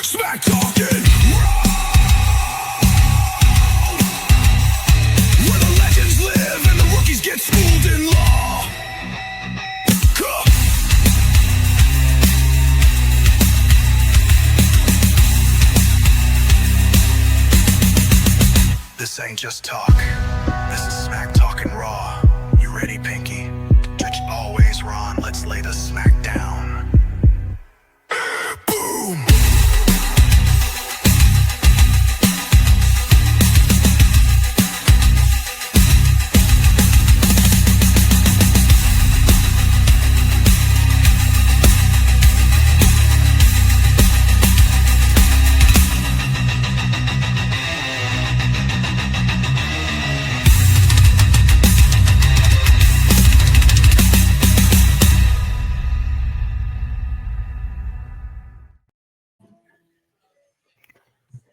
Smack talking Raw, where the legends live and the rookies get schooled in law. This ain't just talk. This is Smack talking Raw. You ready, Pinky? Judge always Ron. Let's lay the smack down. Boom.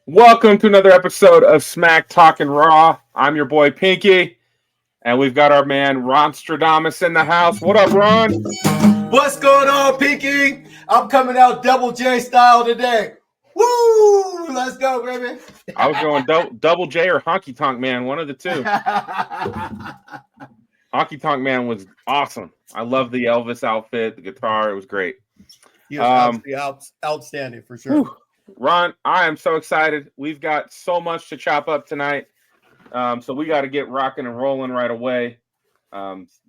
Welcome to another episode of Smack Talking Raw. I'm your boy Pinky, and we've got our man Ron Stradamus in the house. What up, Ron? What's going on, Pinky? I'm coming out Double J style today. Woo! Let's go, baby. I was going Double J or Honky Tonk Man, one of the two. Honky Tonk Man was awesome. I love the Elvis outfit, the guitar. It was great. He was outstanding for sure. Whew. Ron, I am so excited. We've got so much to chop up tonight. So we got to get rocking and rolling right away.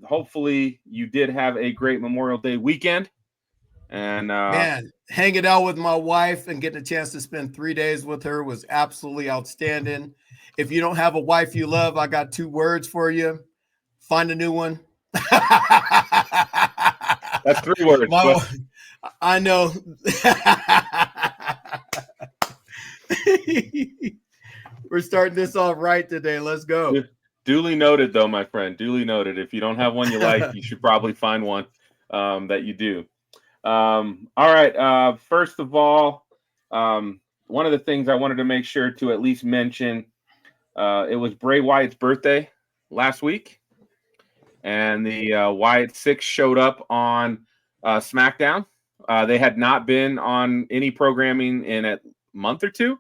Hopefully you did have a great Memorial Day weekend. And man, hanging out with my wife and getting a chance to spend 3 days with her was absolutely outstanding. If you don't have a wife you love, I got 2 words for you. Find a new one. That's 3 words. I know. We're starting this off right today. Let's go. Duly noted, though, my friend. Duly noted. If you don't have one you like, you should probably find one that you do. All right. First of all, one of the things I wanted to make sure to at least mention, it was Bray Wyatt's birthday last week, and the Wyatt 6 showed up on SmackDown. They had not been on any programming in a month or two.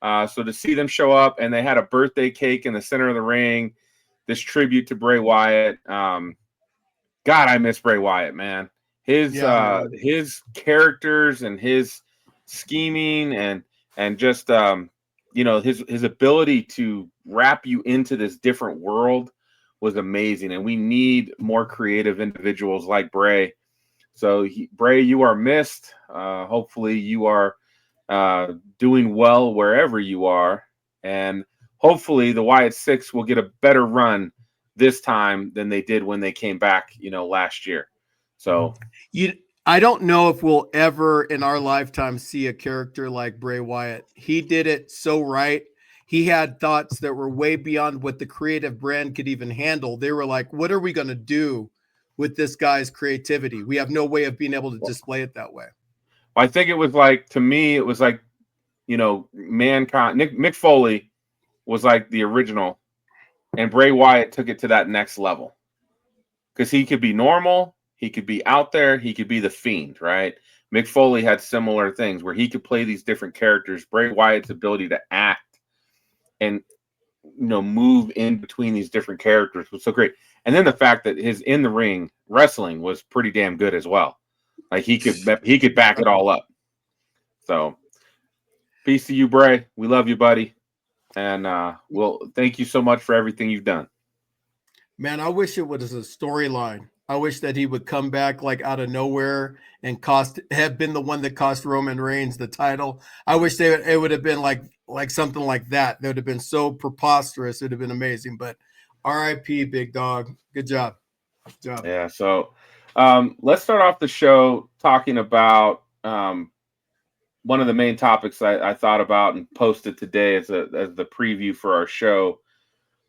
So to see them show up, and they had a birthday cake in the center of the ring, this tribute to Bray Wyatt. God, I miss Bray Wyatt, man. His characters and his scheming and just his ability to wrap you into this different world was amazing. And we need more creative individuals like Bray. So Bray, you are missed. Hopefully you are doing well wherever you are, and hopefully the Wyatt 6 will get a better run this time than they did when they came back, last year. So I don't know if we'll ever in our lifetime see a character like Bray Wyatt. He did it so right. He had thoughts that were way beyond what the creative brand could even handle. They were like, what are we going to do with this guy's creativity? We have no way of being able to display it that way. I think it was like, to me, it was like, Mankind. Mick Foley was like the original, and Bray Wyatt took it to that next level. Because he could be normal, he could be out there, he could be the Fiend, right? Mick Foley had similar things where he could play these different characters. Bray Wyatt's ability to act and, move in between these different characters was so great. And then the fact that his in-the-ring wrestling was pretty damn good as well. Like he could back it all up. So peace to you, Bray. We love you, buddy. And we'll thank you so much for everything you've done. Man, I wish it was a storyline. I wish that he would come back like out of nowhere and have been the one that cost Roman Reigns the title. I wish it would have been like something like that. That would have been so preposterous. It would have been amazing. But R.I.P. Big Dog. Good job. Good job. Yeah. So let's start off the show talking about one of the main topics I thought about and posted today as the preview for our show.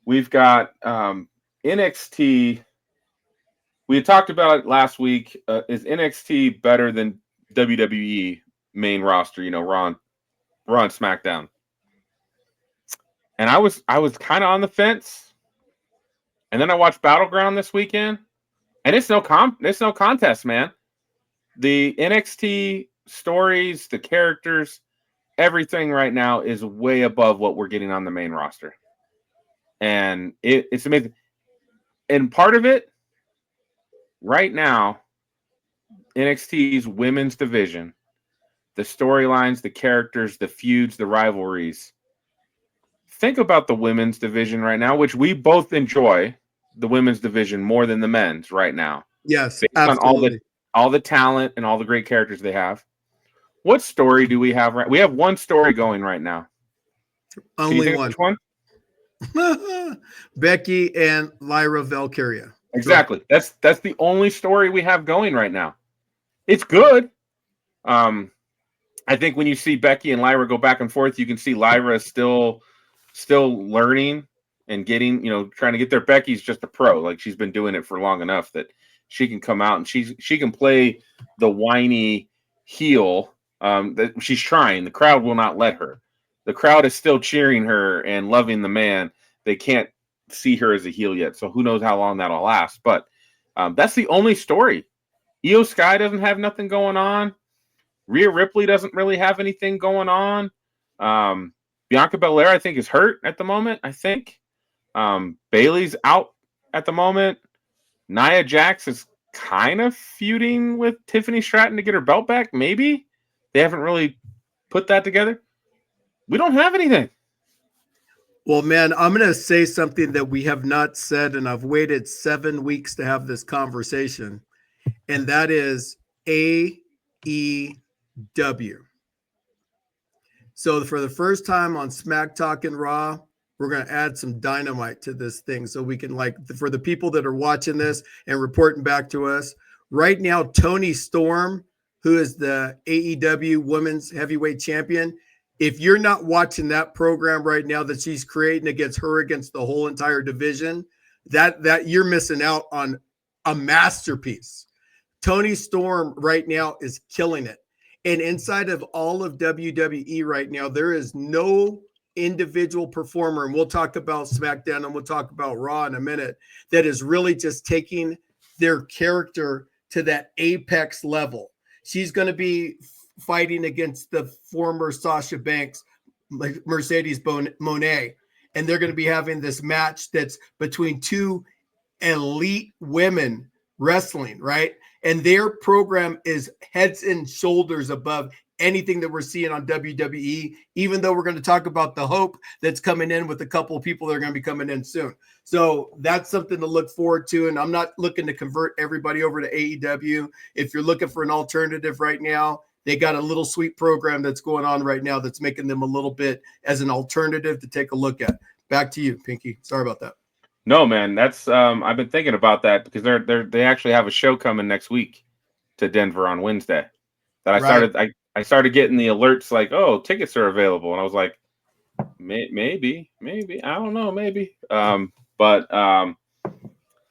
We've got NXT. We had talked about it last week. Is NXT better than WWE main roster? Raw and SmackDown. And I was kind of on the fence. And then I watched Battleground this weekend, and it's no contest, man. The NXT stories, the characters, everything right now is way above what we're getting on the main roster. And it's amazing. And part of it right now, NXT's women's division, the storylines, the characters, the feuds, the rivalries. Think about the women's division right now, which we both enjoy the women's division more than the men's right now. Yes, Based absolutely. on all the talent and all the great characters they have. What story do we have? We have one story going right now. Can you Only think of one. which one? Becky and Lyra Valkyria. Exactly. That's the only story we have going right now. It's good. I think when you see Becky and Lyra go back and forth, you can see Lyra is still learning and getting, trying to get there. Becky's just a pro. Like, she's been doing it for long enough that she can come out and she can play the whiny heel that she's trying. The crowd will not let her. The crowd is still cheering her and loving the man. They can't see her as a heel yet, so who knows how long that'll last. But that's the only story. Io Sky doesn't have nothing going on. Rhea Ripley doesn't really have anything going on. Bianca Belair, I think, is hurt at the moment. I think Bayley's out at the moment. Nia Jax is kind of feuding with Tiffany Stratton to get her belt back. Maybe they haven't really put that together. We don't have anything. Well, man, I'm going to say something that we have not said, and I've waited 7 weeks to have this conversation, and that is AEW. So for the first time on Smack Talk and Raw, we're going to add some dynamite to this thing so we can, for the people that are watching this and reporting back to us, right now, Toni Storm, who is the AEW Women's Heavyweight Champion, if you're not watching that program right now that she's creating against the whole entire division, that you're missing out on a masterpiece. Toni Storm right now is killing it. And inside of all of WWE right now, there is no individual performer, and we'll talk about SmackDown and we'll talk about Raw in a minute, that is really just taking their character to that apex level. She's going to be fighting against the former Sasha Banks, Mercedes Moné, and they're going to be having this match that's between two elite women wrestling, right? And their program is heads and shoulders above anything that we're seeing on WWE, even though we're going to talk about the hope that's coming in with a couple of people that are going to be coming in soon. So that's something to look forward to. And I'm not looking to convert everybody over to AEW. If you're looking for an alternative right now, they got a little sweet program that's going on right now that's making them a little bit as an alternative to take a look at. Back to you, Pinky. Sorry about that. No, man, that's I've been thinking about that because they actually have a show coming next week to Denver on Wednesday. That I started getting the alerts like, oh, tickets are available, and I was like, maybe, I don't know, maybe. So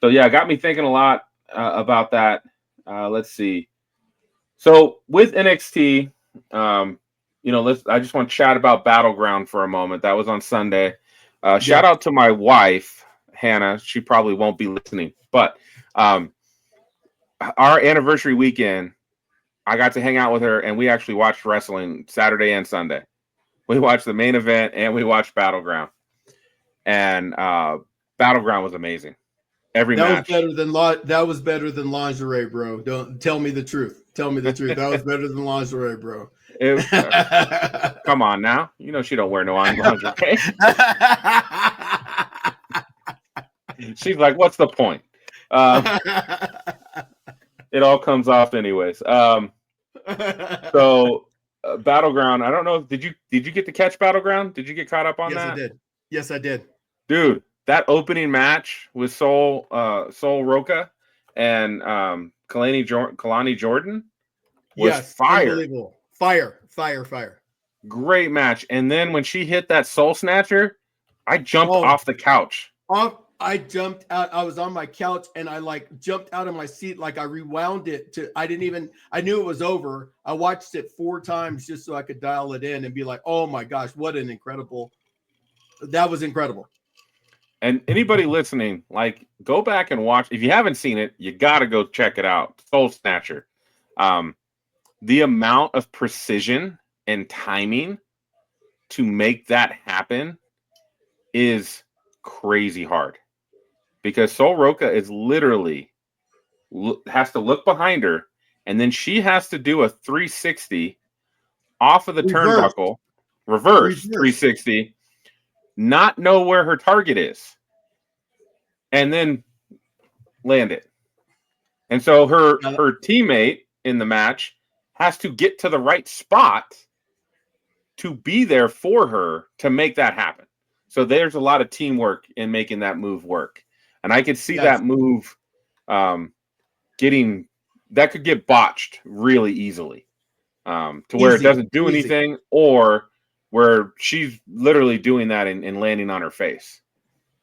yeah, it got me thinking a lot about that. Let's see. So with NXT, I just want to chat about Battleground for a moment. That was on Sunday. Shout out to my wife, Hannah. She probably won't be listening, but our anniversary weekend, I got to hang out with her, and we actually watched wrestling Saturday and Sunday. We watched the main event, and we watched Battleground. And Battleground was amazing. Every match. That was better than lingerie, bro. Don't tell me the truth. Tell me the truth. That was better than lingerie, bro. Come on now. You know she don't wear no lingerie. She's like, what's the point? It all comes off anyways. So Battleground, I don't know. Did you get to catch Battleground? Did you get caught up on that? Yes, I did. Dude, that opening match with Sol Roca and Kalani Jordan was fire. Unbelievable. Fire. Great match. And then when she hit that Soul Snatcher, I jumped off the couch. I jumped out. I was on my couch and I jumped out of my seat. I rewound it I knew it was over. I watched it 4 times just so I could dial it in and be like, oh my gosh, that was incredible. And anybody listening, go back and watch. If you haven't seen it, you got to go check it out. Soul Snatcher. The amount of precision and timing to make that happen is crazy hard, because Sol Roca is literally has to look behind her, and then she has to do a 360 off of the turnbuckle, reverse 360, not know where her target is, and then land it. And so her teammate in the match has to get to the right spot to be there for her to make that happen. So there's a lot of teamwork in making that move work. And I could see that move that could get botched really easily, to where it doesn't do anything, or where she's literally doing that and landing on her face.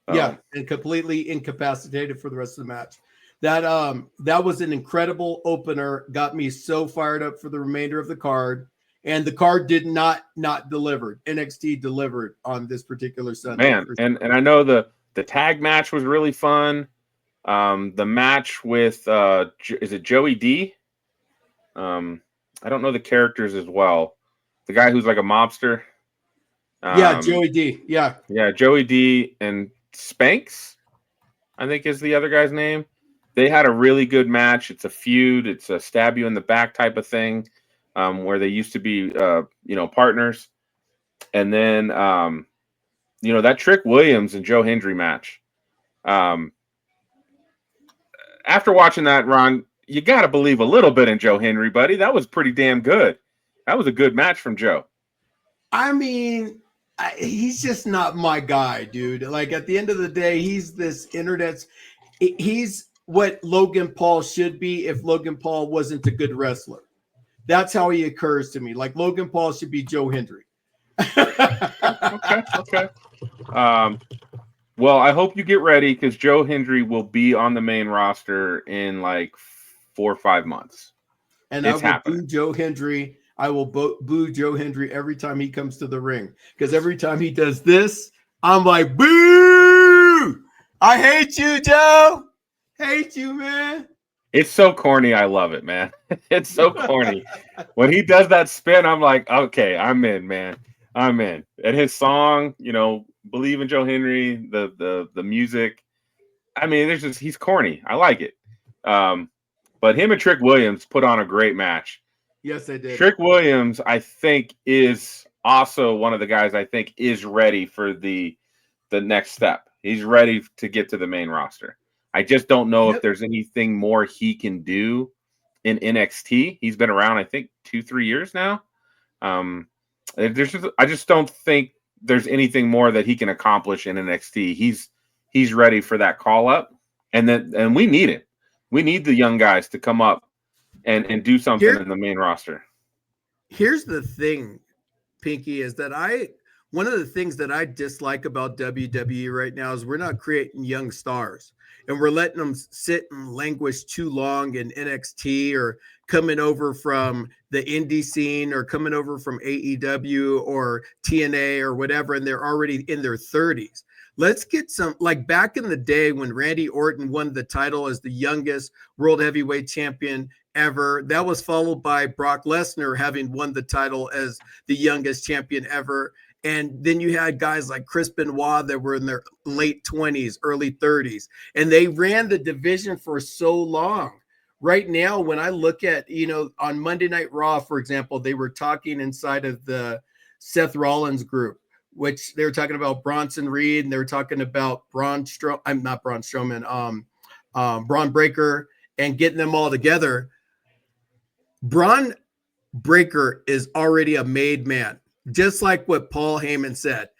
And completely incapacitated for the rest of the match. That was an incredible opener. Got me so fired up for the remainder of the card. And the card did not deliver. NXT delivered on this particular Sunday. Man, and I know the tag match was really fun. The match with is it Joey D? I don't know the characters as well. The guy who's like a mobster. Joey D. Yeah, Joey D and Spanx, I think is the other guy's name. They had a really good match. It's a feud. It's a stab you in the back type of thing, where they used to be, partners. And then, that Trick Williams and Joe Hendry match. After watching that, Ron, you got to believe a little bit in Joe Hendry, buddy. That was pretty damn good. That was a good match from Joe. I mean, he's just not my guy, dude. Like, at the end of the day, he's he's what Logan Paul should be if Logan Paul wasn't a good wrestler. That's how he occurs to me. Like, Logan Paul should be Joe Hendry. Okay. Well, I hope you get ready, because Joe Hendry will be on the main roster in like 4 or 5 months. And I will boo Joe Hendry. I will boo Joe Hendry every time he comes to the ring, because every time he does this, I'm like, boo! I hate you, Joe. Hate you, man. It's so corny. I love it, man. It's so corny. When he does that spin, I'm like, okay, I'm in, man. I'm in. And his song, Believe in Joe Hendry, the music. I mean, he's corny. I like it. But him and Trick Williams put on a great match. Yes, they did. Trick Williams, I think, is also one of the guys I think is ready for the next step. He's ready to get to the main roster. I just don't know if there's anything more he can do in NXT. He's been around, I think, 2-3 years now. I just don't think there's anything more that he can accomplish in NXT. He's ready for that call up, and we need it. We need the young guys to come up and do something in the main roster. Here's the thing, Pinky, is that one of the things that I dislike about WWE right now is we're not creating young stars, and we're letting them sit and languish too long in NXT, or coming over from the indie scene, or coming over from AEW or TNA or whatever, and they're already in their 30s. Let's get some, like back in the day when Randy Orton won the title as the youngest world heavyweight champion ever. That was followed by Brock Lesnar having won the title as the youngest champion ever. And then you had guys like Chris Benoit that were in their late 20s, early 30s, and they ran the division for so long. Right now, when I look at, on Monday Night Raw, for example, they were talking inside of the Seth Rollins group, which they were talking about Bronson Reed, and they were talking about Braun Breaker, and getting them all together. Braun Breaker is already a made man, just like what Paul Heyman said.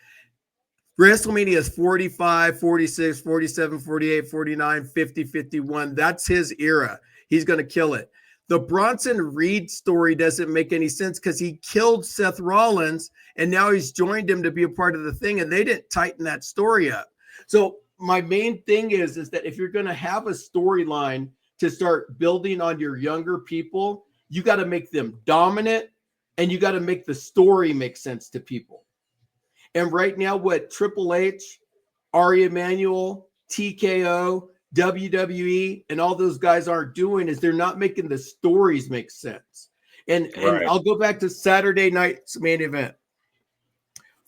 WrestleMania is 45, 46, 47, 48, 49, 50, 51. That's his era. He's going to kill it. The Bronson Reed story doesn't make any sense, because he killed Seth Rollins and now he's joined him to be a part of the thing, and they didn't tighten that story up. So my main thing is that if you're going to have a storyline to start building on your younger people, you got to make them dominant, and you got to make the story make sense to people. And right now, what Triple H, Ari Emanuel, TKO, WWE, and all those guys aren't doing is they're not making the stories make sense. And I'll go back to Saturday night's main event.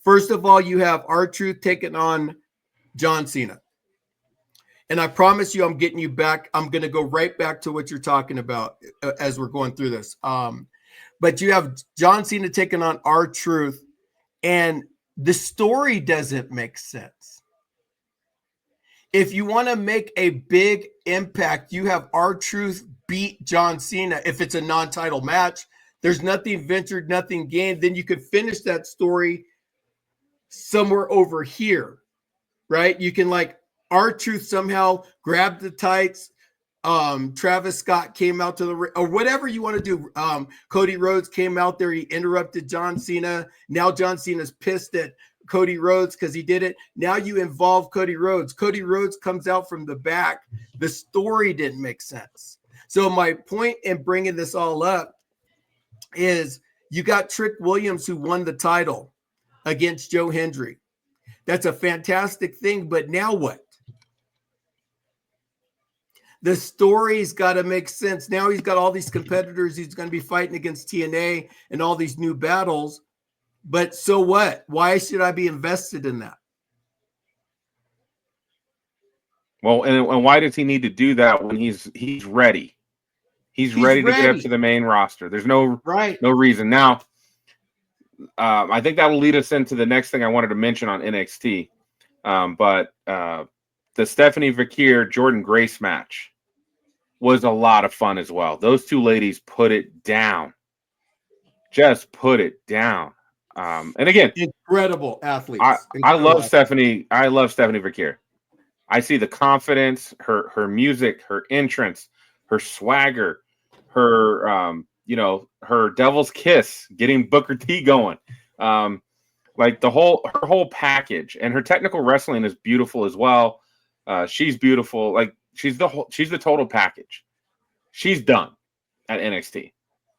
First of all, you have R-Truth taking on John Cena. And I promise you, I'm getting you back. I'm going to go right back to what you're talking about as we're going through this. But you have John Cena taking on R-Truth, and the story doesn't make sense. If you want to make a big impact, you have R-Truth beat John Cena. If it's a non-title match, there's nothing ventured, nothing gained. Then you could finish that story somewhere over here, right? You can like R-Truth somehow grab the tights. Travis Scott came out to the ring, or whatever you want to do. Cody Rhodes came out there. He interrupted John Cena. Now John Cena's pissed at Cody Rhodes because he did it. Now you involve Cody Rhodes. Cody Rhodes comes out from the back. The story didn't make sense. So my point in bringing this all up is you got Trick Williams who won the title against Joe Hendry. That's a fantastic thing, but now what? The story's got to make sense. Now he's got all these competitors he's going to be fighting against TNA and all these new battles. But so what? Why should I be invested in that? Well, and why does he need to do that when he's ready? He's ready to get up to the main roster. There's no reason. Now, I think that'll lead us into the next thing I wanted to mention on NXT. But the Stephanie Vakir Jordan Grace match was a lot of fun as well. Those two ladies put it down. Just put it down. And again, incredible athletes. I love Stephanie. I love Stephanie Vakir. I see the confidence, her music, her entrance, her swagger, her her devil's kiss, getting Booker T going. Like her whole package, and her technical wrestling is beautiful as well. She's beautiful. Like she's the total package. She's done at NXT.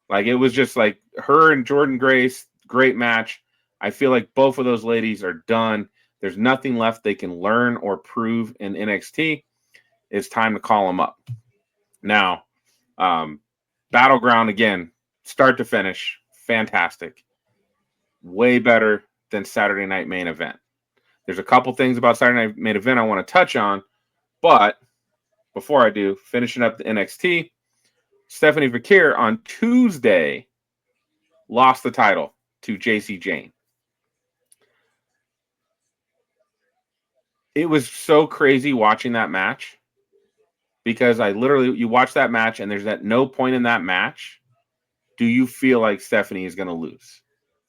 Like it was just like her and Jordan Grace, great match. I feel like both of those ladies are done. There's nothing left they can learn or prove in NXT. It's time to call them up. Now, Battleground again, start to finish, fantastic. Way better than Saturday Night Main Event. There's a couple things about Saturday Night Main Event I want to touch on, but before I do, finishing up the NXT, Stephanie Vakir on Tuesday lost the title to JC Jane. It was so crazy watching that match because you watch that match and there's at no point in that match do you feel like Stephanie is going to lose.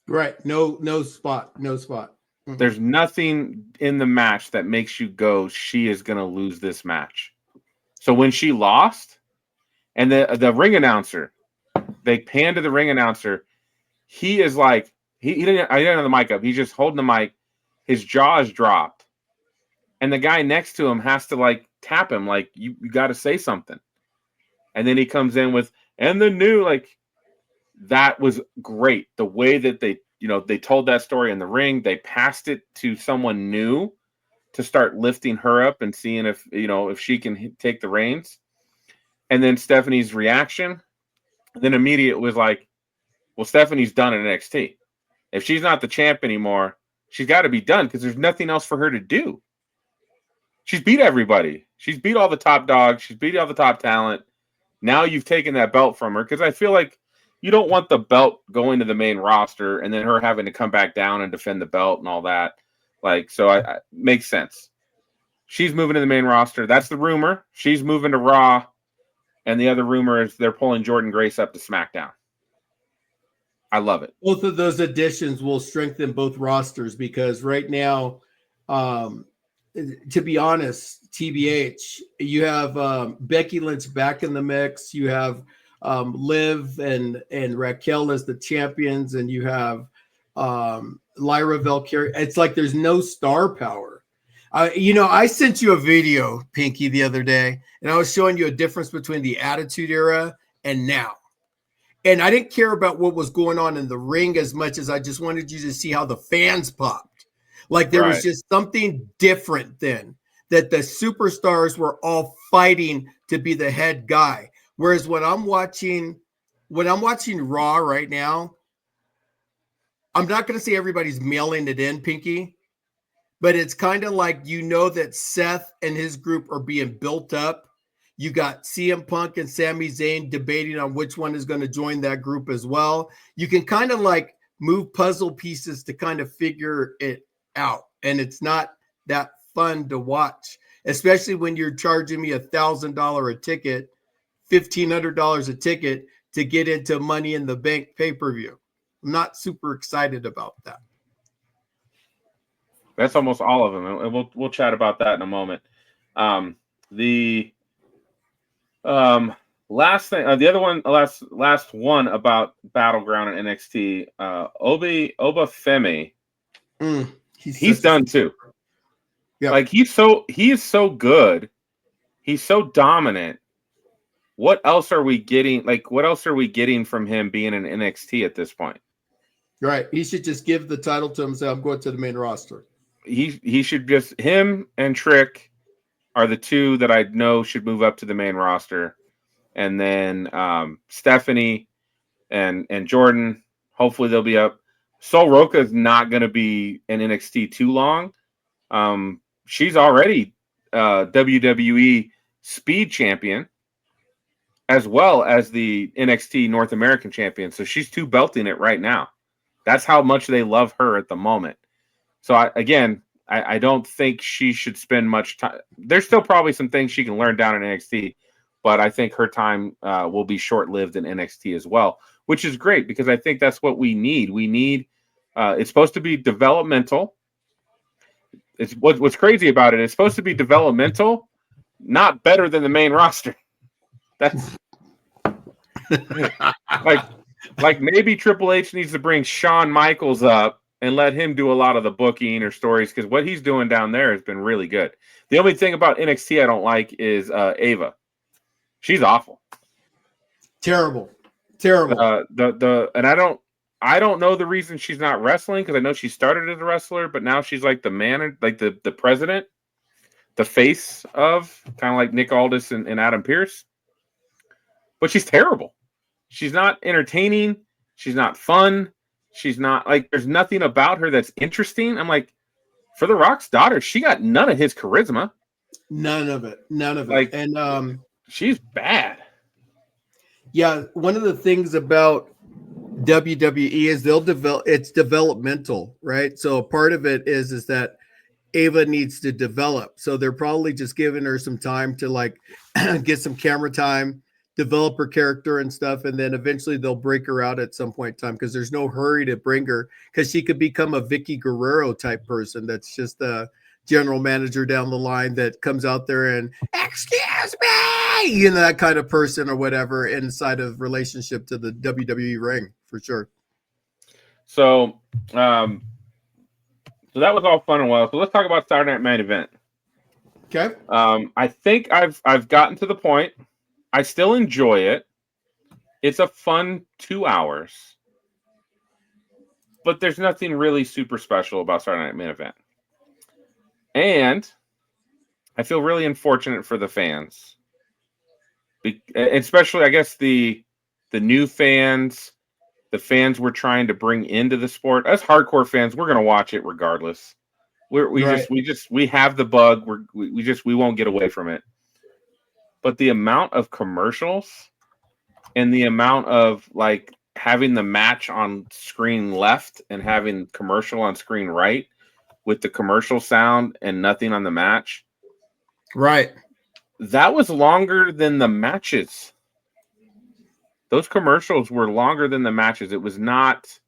Right. No spot. Mm-hmm. There's nothing in the match that makes you go, she is going to lose this match. So when she lost, and the ring announcer, they pan to the ring announcer, he is like, I didn't have the mic up. He's just holding the mic. His jaw is dropped. And the guy next to him has to like tap him, like, you got to say something. And then he comes in with, and the new, like, that was great. The way that they told that story in the ring, they passed it to someone new to start lifting her up and seeing if she can take the reins. And then Stephanie's reaction, then immediate was like, well, Stephanie's done at NXT. If she's not the champ anymore, she's got to be done because there's nothing else for her to do. She's beat everybody. She's beat all the top dogs. She's beat all the top talent. Now you've taken that belt from her because I feel like you don't want the belt going to the main roster and then her having to come back down and defend the belt and all that. Like, so I makes sense. She's moving to the main roster. That's the rumor. She's moving to Raw. And the other rumor is they're pulling Jordan Grace up to SmackDown. I love it. Both of those additions will strengthen both rosters because right now, to be honest, TBH, you have Becky Lynch back in the mix. You have Liv and Raquel as the champions, and you have Lyra Valkyria. It's like there's no star power. I sent you a video, Pinky, the other day, and I was showing you a difference between the Attitude Era and now. And I didn't care about what was going on in the ring as much as I just wanted you to see how the fans popped. Like there was just something different then, that the superstars were all fighting to be the head guy. Whereas when I'm watching Raw right now, I'm not going to say everybody's mailing it in, Pinky, but it's kind of like, that Seth and his group are being built up. You got CM Punk and Sami Zayn debating on which one is going to join that group as well. You can kind of like move puzzle pieces to kind of figure it out. And it's not that fun to watch, especially when you're charging me $1,000 a ticket, $1,500 a ticket to get into Money in the Bank pay-per-view. I'm not super excited about that. That's almost all of them, and we'll chat about that in a moment. The last thing, the other one, last one about Battleground and NXT, Oba Femi, he's done too. Yeah, like he is so good, he's so dominant. What else are we getting? Like, what else are we getting from him being in NXT at this point? Right, he should just give the title to him and say, "I'm going to the main roster." He should just, him and Trick are the two that I know should move up to the main roster. And then Stephanie and Jordan, hopefully they'll be up. Sol Roca is not going to be in NXT too long. She's already WWE Speed Champion as well as the NXT North American Champion. So she's two belting it right now. That's how much they love her at the moment. So, I don't think she should spend much time. There's still probably some things she can learn down in NXT, but I think her time will be short-lived in NXT as well, which is great because I think that's what we need. We need it's supposed to be developmental. It's what's crazy about it. It's supposed to be developmental, not better than the main roster. That's like maybe Triple H needs to bring Shawn Michaels up and let him do a lot of the booking or stories, because what he's doing down there has been really good. The only thing about NXT I don't like is Ava. She's awful. Terrible. And I don't know the reason she's not wrestling, because I know she started as a wrestler, but now she's like the man, like the president, the face of, kind of like Nick Aldis and Adam Pearce. But she's terrible. She's not entertaining. She's not fun. She's not, like, there's nothing about her that's interesting. I'm like, for The Rock's daughter, she got none of his charisma. None of it. Like, and she's bad. Yeah, one of the things about WWE is it's developmental, right? So a part of it is that Ava needs to develop. So they're probably just giving her some time to like get some camera time, develop her character and stuff, and then eventually they'll break her out at some point in time, because there's no hurry to bring her, because she could become a Vicky Guerrero type person that's just a general manager down the line that comes out there and excuse me, that kind of person or whatever inside of relationship to the WWE ring, for sure. So so that was all fun and well. So let's talk about Saturday Night Main Event. Okay. I think I've gotten to the point. I still enjoy it. It's a fun 2 hours. But there's nothing really super special about Saturday Night Main Event. And I feel really unfortunate for the fans. Especially, I guess, the new fans, the fans we're trying to bring into the sport. As hardcore fans, we're going to watch it regardless. We have the bug. We won't get away from it. But the amount of commercials and the amount of like having the match on screen left and having commercial on screen right with the commercial sound and nothing on the match. Right. That was longer than the matches. Those commercials were longer than the matches. It was not.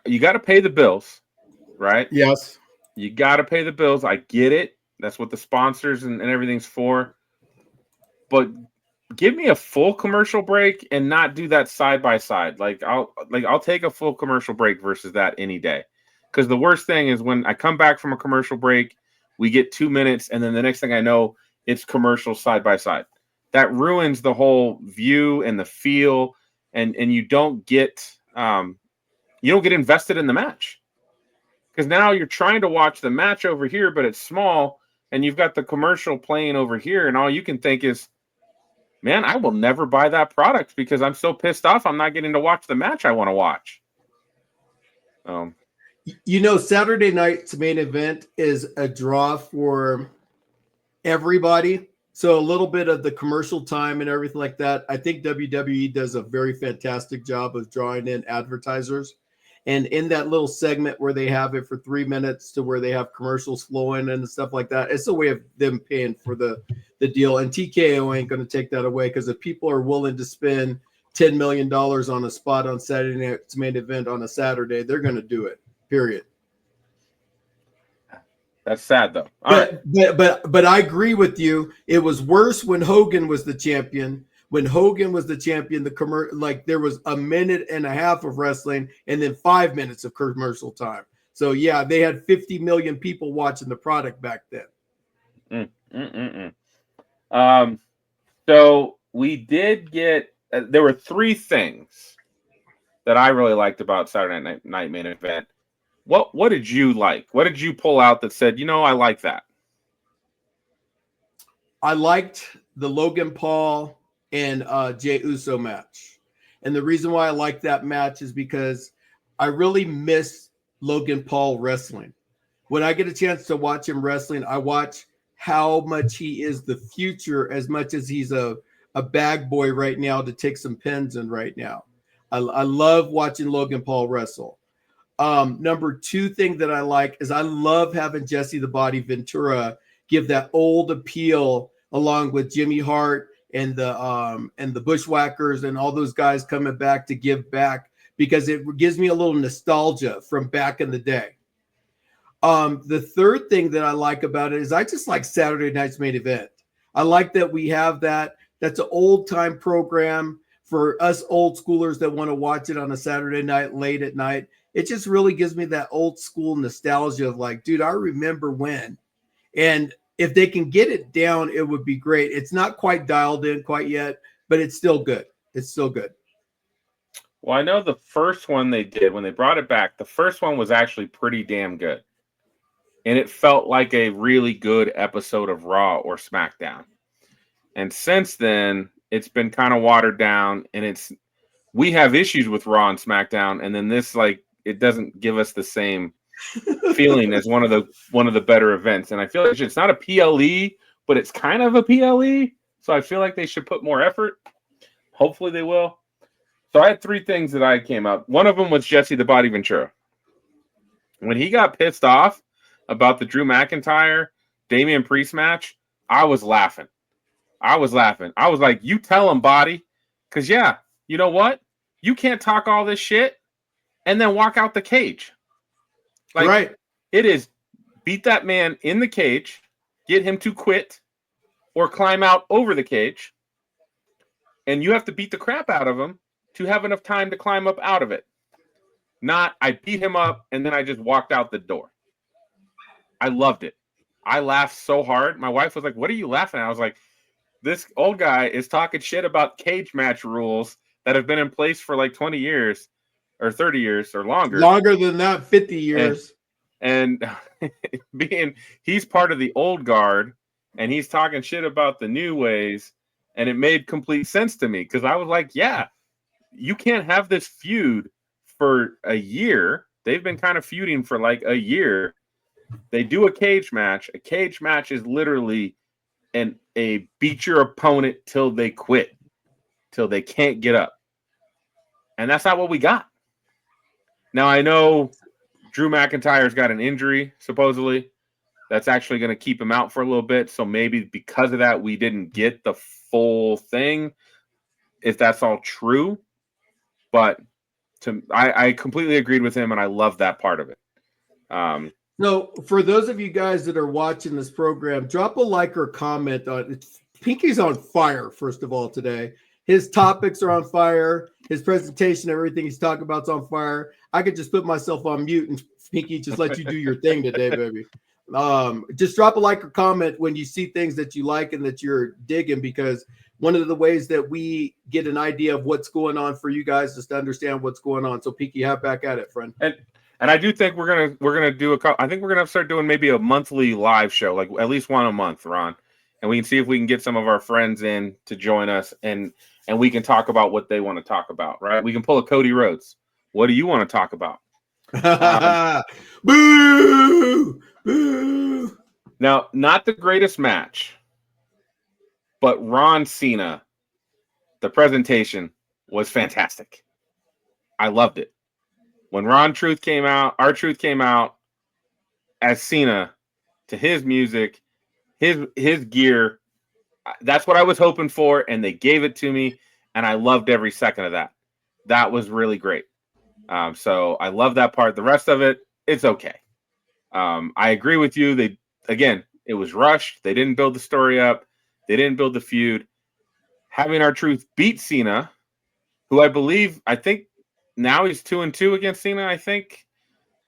You got to pay the bills, right? Yes. You got to pay the bills. I get it. That's what the sponsors and everything's for. But give me a full commercial break and not do that side by side. I'll take a full commercial break versus that any day. Because the worst thing is when I come back from a commercial break, we get 2 minutes, and then the next thing I know, it's commercial side by side. That ruins the whole view and the feel, and you don't get invested in the match. Because now you're trying to watch the match over here, but it's small, and you've got the commercial playing over here, and all you can think is, man, I will never buy that product because I'm so pissed off I'm not getting to watch the match I want to watch. Saturday night's main event is a draw for everybody. So a little bit of the commercial time and everything like that. I think WWE does a very fantastic job of drawing in advertisers. And in that little segment where they have it for 3 minutes to where they have commercials flowing and stuff like that, it's a way of them paying for the deal. And TKO ain't going to take that away, because if people are willing to spend $10 million on a spot on Saturday night's main event on a Saturday, they're going to do it, period. That's sad though. But I agree with you. It was worse when Hogan was the champion. When Hogan was the champion, there was a minute and a half of wrestling and then 5 minutes of commercial time. So yeah, they had 50 million people watching the product back then. So we did get. There were 3 things that I really liked about Saturday Night Main Event. What did you like? What did you pull out that said, I like that? I liked the Logan Paul and Jey Uso match. And the reason why I like that match is because I really miss Logan Paul wrestling. When I get a chance to watch him wrestling, I watch how much he is the future as much as he's a bag boy right now to take some pins in right now. I love watching Logan Paul wrestle. Number 2 thing that I like is I love having Jesse the Body Ventura give that old appeal along with Jimmy Hart and the Bushwhackers and all those guys coming back to give back, because it gives me a little nostalgia from back in the day. The 3rd thing that I like about it is I just like Saturday night's main event. I like that we have that. That's an old time program for us old schoolers that want to watch it on a Saturday night late at night. It just really gives me that old school nostalgia of like, dude, I remember when. And if they can get it down, it would be great. It's not quite dialed in quite yet, but it's still good. It's still good. Well, I know the first one they did when they brought it back, the first one was actually pretty damn good. And it felt like a really good episode of Raw or SmackDown. And since then, it's been kind of watered down, and we have issues with Raw and SmackDown, and then this, it doesn't give us the same feeling as one of the better events. And I feel like it's not a PLE, but it's kind of a PLE. So I feel like they should put more effort. Hopefully they will. So I had 3 things that I came up. One of them was Jesse the Body Ventura. When he got pissed off about the Drew McIntyre Damian Priest match, I was laughing. I was like, you tell him, Body. Because, yeah, you know what? You can't talk all this shit and then walk out the cage. Right. It is beat that man in the cage, get him to quit, or climb out over the cage. And you have to beat the crap out of him to have enough time to climb up out of it. Not, I beat him up and then I just walked out the door. I loved it. I laughed so hard. My wife was like, what are you laughing at? I was like, this old guy is talking shit about cage match rules that have been in place for like 20 years or 30 years or longer. Longer than that, 50 years. And he's part of the old guard and he's talking shit about the new ways. And it made complete sense to me because I was like, yeah, you can't have this feud for a year. They've been kind of feuding for like a year. They do a cage match. A cage match is literally a beat your opponent till they quit, till they can't get up. And that's not what we got. Now, I know Drew McIntyre's got an injury, supposedly. That's actually going to keep him out for a little bit. So maybe because of that, we didn't get the full thing, if that's all true. But I completely agreed with him, and I love that part of it. So for those of you guys that are watching this program, drop a like or comment on it. Pinky's on fire, first of all, today. His topics are on fire. His presentation, everything he's talking about is on fire. I could just put myself on mute and Pinky just let you do your thing today, baby. Just drop a like or comment when you see things that you like and that you're digging, because one of the ways that we get an idea of what's going on for you guys is to understand what's going on. So Pinky, have back at it, friend. And I do think we're gonna do I think we're gonna start doing maybe a monthly live show, like at least one a month, Ron. And we can see if we can get some of our friends in to join us, and we can talk about what they want to talk about, right? We can pull a Cody Rhodes. What do you want to talk about? Boo! Boo! Now, not the greatest match, but Ron Cena, the presentation was fantastic. I loved it. When R-Truth came out as Cena to his music, his gear, that's what I was hoping for, and they gave it to me, and I loved every second of that. That was really great. So I love that part. The rest of it, it's okay. I agree with you. It was rushed. They didn't build the story up. They didn't build the feud. Having R-Truth beat Cena, who I think now he's 2-2 against Cena, I think.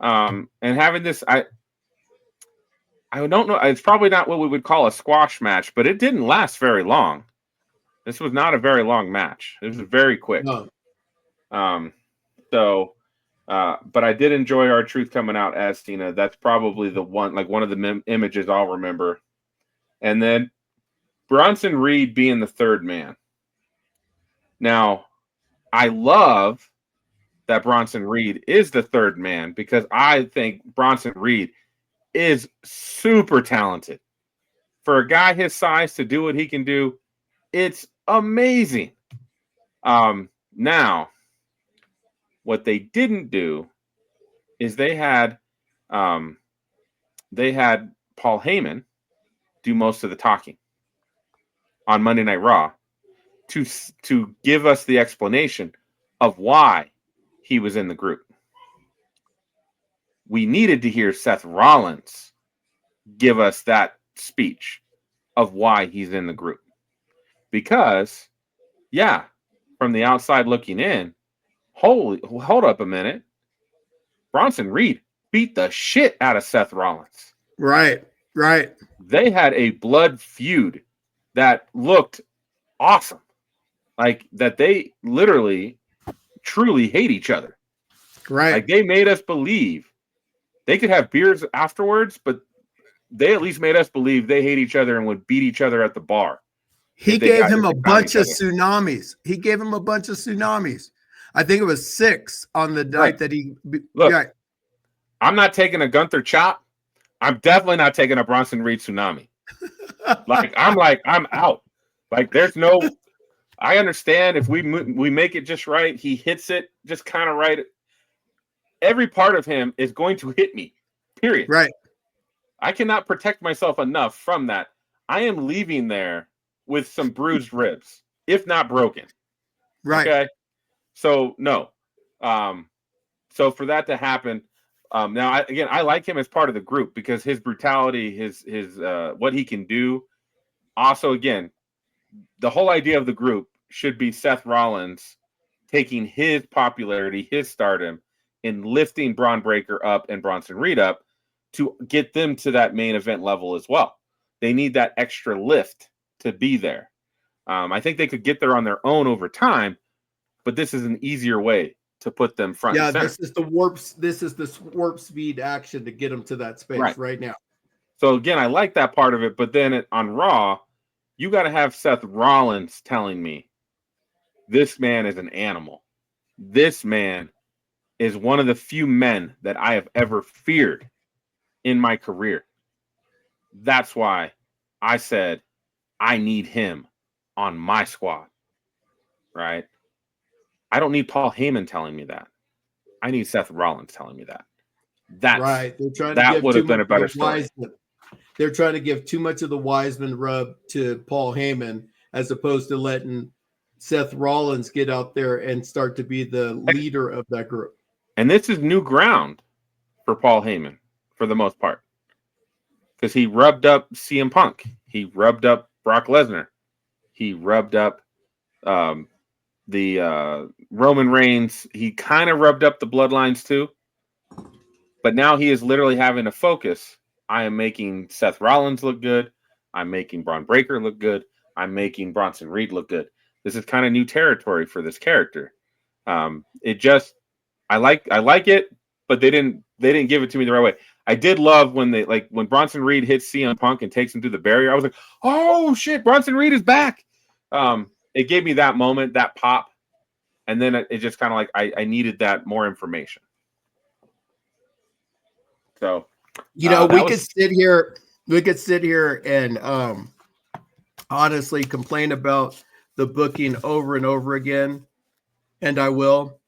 And having this, I don't know. It's probably not what we would call a squash match, but it didn't last very long. This was not a very long match. It was very quick. No. But I did enjoy R-Truth coming out as Cena. That's probably the one of the images I'll remember. And then Bronson Reed being the third man. Now, I love that Bronson Reed is the third man because I think Bronson Reed is super talented. For a guy his size to do what he can do, it's amazing. Now, what they didn't do is they had Paul Heyman do most of the talking on Monday Night Raw to give us the explanation of why he was in the group. We needed to hear Seth Rollins give us that speech of why he's in the group. Because, from the outside looking in, hold up a minute. Bronson Reed beat the shit out of Seth Rollins. Right. They had a blood feud that looked awesome. Like that they literally, truly hate each other. Right. Like they made us believe they could have beers afterwards, but they at least made us believe they hate each other and would beat each other at the bar. He gave him a bunch of tsunamis. I think it was 6 on the night that he. Look, I'm not taking a Gunther chop. I'm definitely not taking a Bronson Reed tsunami. I'm out. Like there's no. I understand if we make it just right. He hits it just kind of right. Every part of him is going to hit me. Period. Right. I cannot protect myself enough from that. I am leaving there with some bruised ribs, if not broken. Right. Okay. So no. So for that to happen, now I like him as part of the group because his brutality, his what he can do. Also, again, the whole idea of the group should be Seth Rollins taking his popularity, his stardom, and lifting Braun Breaker up and Bronson Reed up to get them to that main event level as well. They need that extra lift to be there. I think they could get there on their own over time, but this is an easier way to put them front and center. This is the warp speed action to get them to that space right now. So again, I like that part of it, but then on Raw, you got to have Seth Rollins telling me this man is an animal. This man is one of the few men that I have ever feared in my career. That's why I said I need him on my squad, right? I don't need Paul Heyman telling me that. I need Seth Rollins telling me that. That's right. That would have been a better story. They're trying to give too much of the Wiseman rub to Paul Heyman as opposed to letting Seth Rollins get out there and start to be the leader of that group. And this is new ground for Paul Heyman for the most part. Because he rubbed up CM Punk. He rubbed up Brock Lesnar. He rubbed up the Roman Reigns. He kind of rubbed up the Bloodlines too. But now he is literally having to focus. I am making Seth Rollins look good. I'm making Braun Breaker look good. I'm making Bronson Reed look good. This is kind of new territory for this character. I like it, but they didn't give it to me the right way. I did love when when Bronson Reed hits CM Punk and takes him through the barrier. I was like, oh shit, Bronson Reed is back. It gave me that moment, that pop, and then it just kind of like I needed that more information. So, You know, that we could sit here and honestly complain about the booking over and over again, and I will.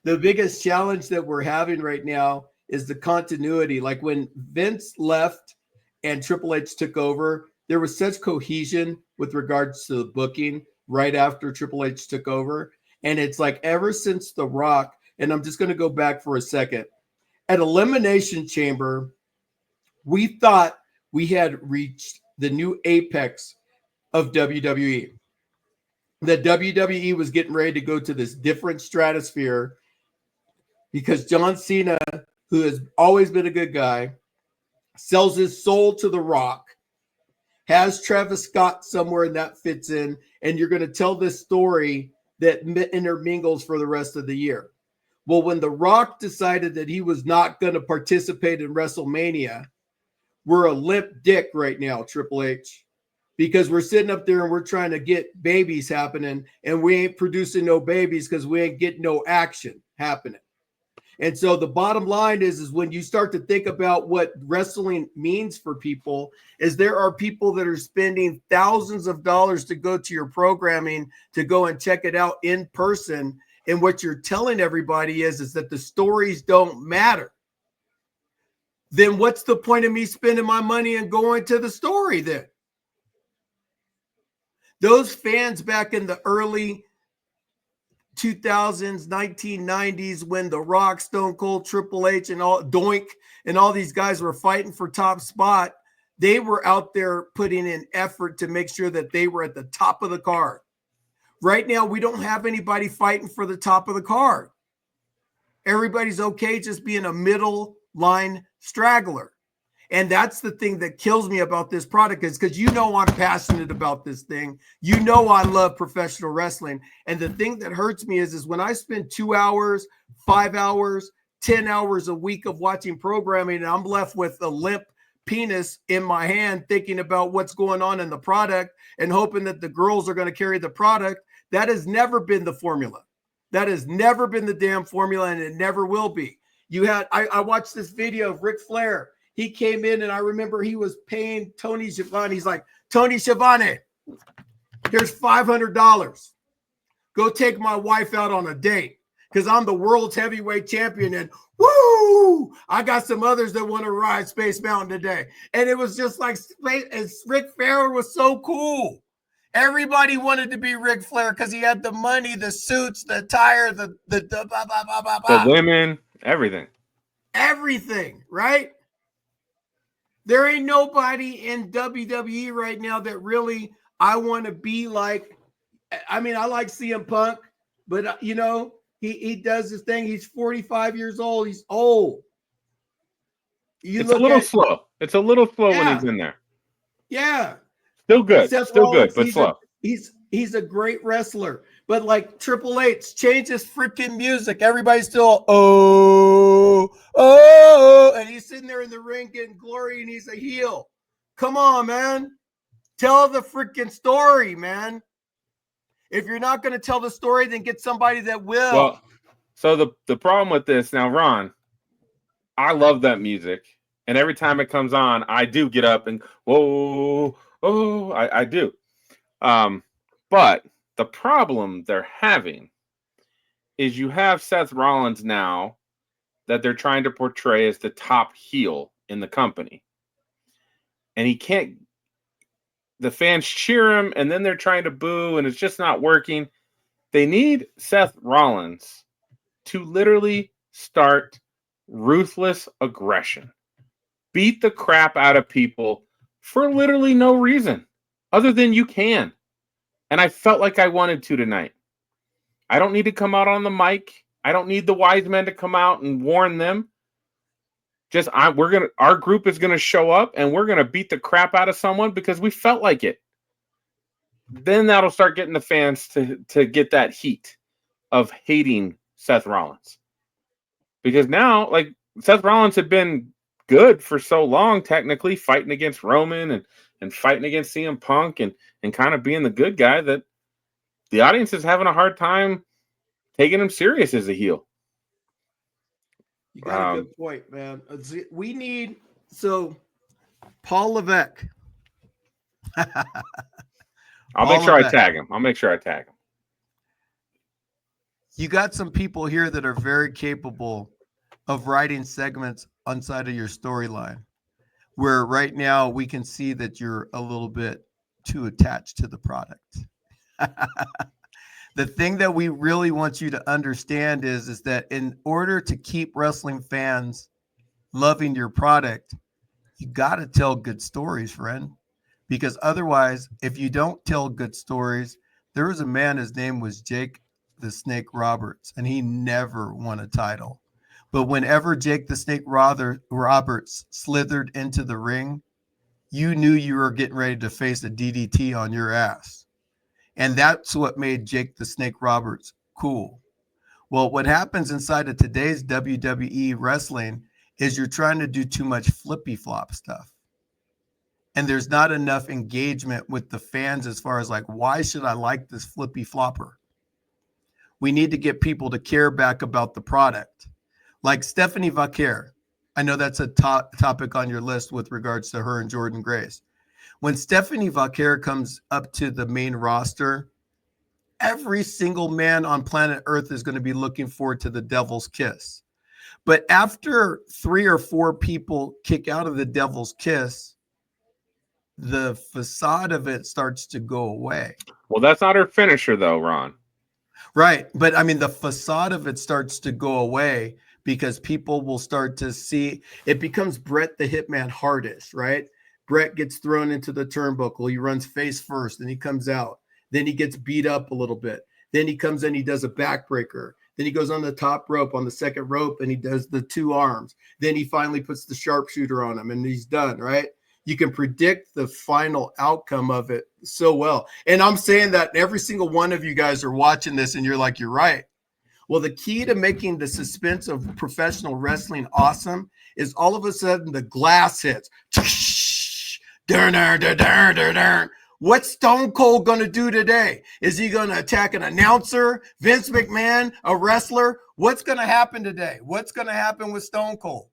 The biggest challenge that we're having right now is the continuity. Like when Vince left and Triple H took over, there was such cohesion with regards to the booking right after Triple H took over. And it's like ever since The Rock, and I'm just going to go back for a second. At Elimination Chamber, we thought we had reached the new apex of WWE. That WWE was getting ready to go to this different stratosphere because John Cena, who has always been a good guy, sells his soul to The Rock, has Travis Scott somewhere, and that fits in, and you're going to tell this story that intermingles for the rest of the year. Well, when The Rock decided that he was not going to participate in WrestleMania, we're a limp dick right now, Triple H, because we're sitting up there and we're trying to get babies happening, and we ain't producing no babies because we ain't getting no action happening. And so the bottom line is when you start to think about what wrestling means for people, is there are people that are spending thousands of dollars to go to your programming, to go and check it out in person. And what you're telling everybody is that the stories don't matter. Then what's the point of me spending my money and going to the story then? Those fans back in the early 2000s, 1990s, when The Rock, Stone Cold, Triple H, and all Doink, and all these guys were fighting for top spot, they were out there putting in effort to make sure that they were at the top of the card. Right now, we don't have anybody fighting for the top of the card. Everybody's okay just being a middle line straggler. And that's the thing that kills me about this product, is because I'm passionate about this thing. I love professional wrestling. And the thing that hurts me is when I spend 2 hours, 5 hours, 10 hours a week of watching programming, and I'm left with a limp penis in my hand thinking about what's going on in the product and hoping that the girls are going to carry the product. That has never been the formula. That has never been the damn formula, and it never will be. I watched this video of Ric Flair. He came in, and I remember he was paying Tony Schiavone. He's like, Tony Schiavone, here's $500. Go take my wife out on a date because I'm the world's heavyweight champion. And woo, I got some others that want to ride Space Mountain today. And it was just like, Ric Flair was so cool. Everybody wanted to be Ric Flair because he had the money, the suits, the attire, the blah, blah, blah, blah, blah. The women, everything. Everything, right? There ain't nobody in WWE right now that really I want to be like. I mean, I like CM Punk, but he does his thing. He's 45 years old. He's old. It's a little slow. It's a little slow when he's in there. Yeah. Still good. Still good, but slow. He's a great wrestler. But like Triple H, change his freaking music. Everybody's still, oh, and he's sitting there in the ring getting glory, and he's a heel. Come on, man. Tell the freaking story, man. If you're not going to tell the story, then get somebody that will. Well, so the problem with this now, Ron, I love that music, and every time it comes on, I do get up and whoa, oh, I do. But the problem they're having is you have Seth Rollins now that they're trying to portray as the top heel in the company. And he can't, the fans cheer him, and then they're trying to boo, and it's just not working. They need Seth Rollins to literally start ruthless aggression. Beat the crap out of people for literally no reason other than you can. And I felt like I wanted to tonight. I don't need to come out on the mic. I don't need the wise men to come out and warn them. Our group is gonna show up and we're gonna beat the crap out of someone because we felt like it. Then that'll start getting the fans to get that heat of hating Seth Rollins. Because now, like, Seth Rollins had been good for so long, technically, fighting against Roman and fighting against CM Punk and kind of being the good guy, that the audience is having a hard time taking him serious as a heel. You got a good point, man. We need Paul Levesque. I'll make sure I tag him. You got some people here that are very capable of writing segments inside of your storyline, where right now we can see that you're a little bit too attached to the product. The thing that we really want you to understand is that in order to keep wrestling fans loving your product, you got to tell good stories, friend. Because otherwise, if you don't tell good stories, there was a man, his name was Jake the Snake Roberts, and he never won a title. But whenever Jake the Snake Roberts slithered into the ring, you knew you were getting ready to face a DDT on your ass. And that's what made Jake the Snake Roberts cool. Well, what happens inside of today's WWE wrestling is you're trying to do too much flippy flop stuff. And there's not enough engagement with the fans as far as like, why should I like this flippy flopper? We need to get people to care back about the product. Like Stephanie Vaquer. I know that's a topic on your list with regards to her and Jordan Grace. When Stephanie Vaquer comes up to the main roster, every single man on planet Earth is going to be looking forward to the Devil's Kiss. But after 3 or 4 people kick out of the Devil's Kiss, the facade of it starts to go away. Well, that's not her finisher, though, Ron. Right. But I mean, the facade of it starts to go away because people will start to see it becomes Bret the Hitman Hardest, right? Bret gets thrown into the turnbuckle. He runs face first, and he comes out. Then he gets beat up a little bit. Then he comes in, he does a backbreaker. Then he goes on the top rope, on the second rope, and he does the 2 arms. Then he finally puts the sharpshooter on him, and he's done, right? You can predict the final outcome of it so well. And I'm saying that every single one of you guys are watching this, and you're like, you're right. Well, the key to making the suspense of professional wrestling awesome is all of a sudden the glass hits. What's Stone Cold going to do today? Is he going to attack an announcer, Vince McMahon, a wrestler? What's going to happen today? What's going to happen with Stone Cold?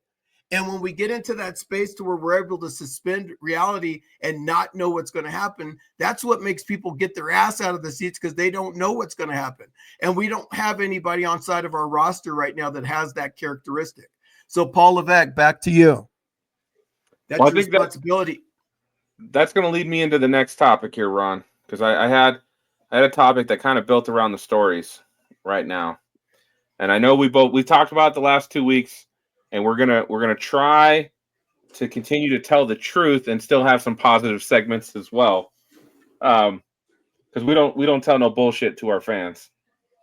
And when we get into that space to where we're able to suspend reality and not know what's going to happen, that's what makes people get their ass out of the seats because they don't know what's going to happen. And we don't have anybody on side of our roster right now that has that characteristic. So Paul Levesque, back to you. That's your responsibility. That's going to lead me into the next topic here, Ron, because I had a topic that kind of built around the stories right now. And I know we talked about it the last 2 weeks. And we're gonna try to continue to tell the truth and still have some positive segments as well, because we don't tell no bullshit to our fans.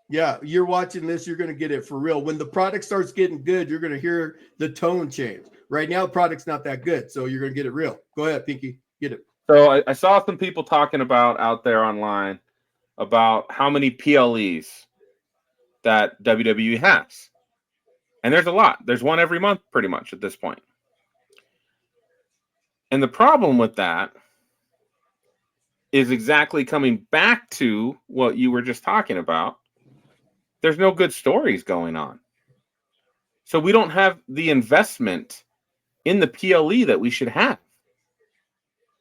Yeah, you're watching this, you're gonna get it for real. When the product starts getting good, you're gonna hear the tone change. Right now, the product's not that good, so you're gonna get it real. Go ahead, Pinky, get it. So I saw some people talking about out there online about how many PLEs that WWE has. And there's a lot. There's one every month pretty much at this point. And the problem with that is exactly coming back to what you were just talking about. There's no good stories going on. So we don't have the investment in the PLE that we should have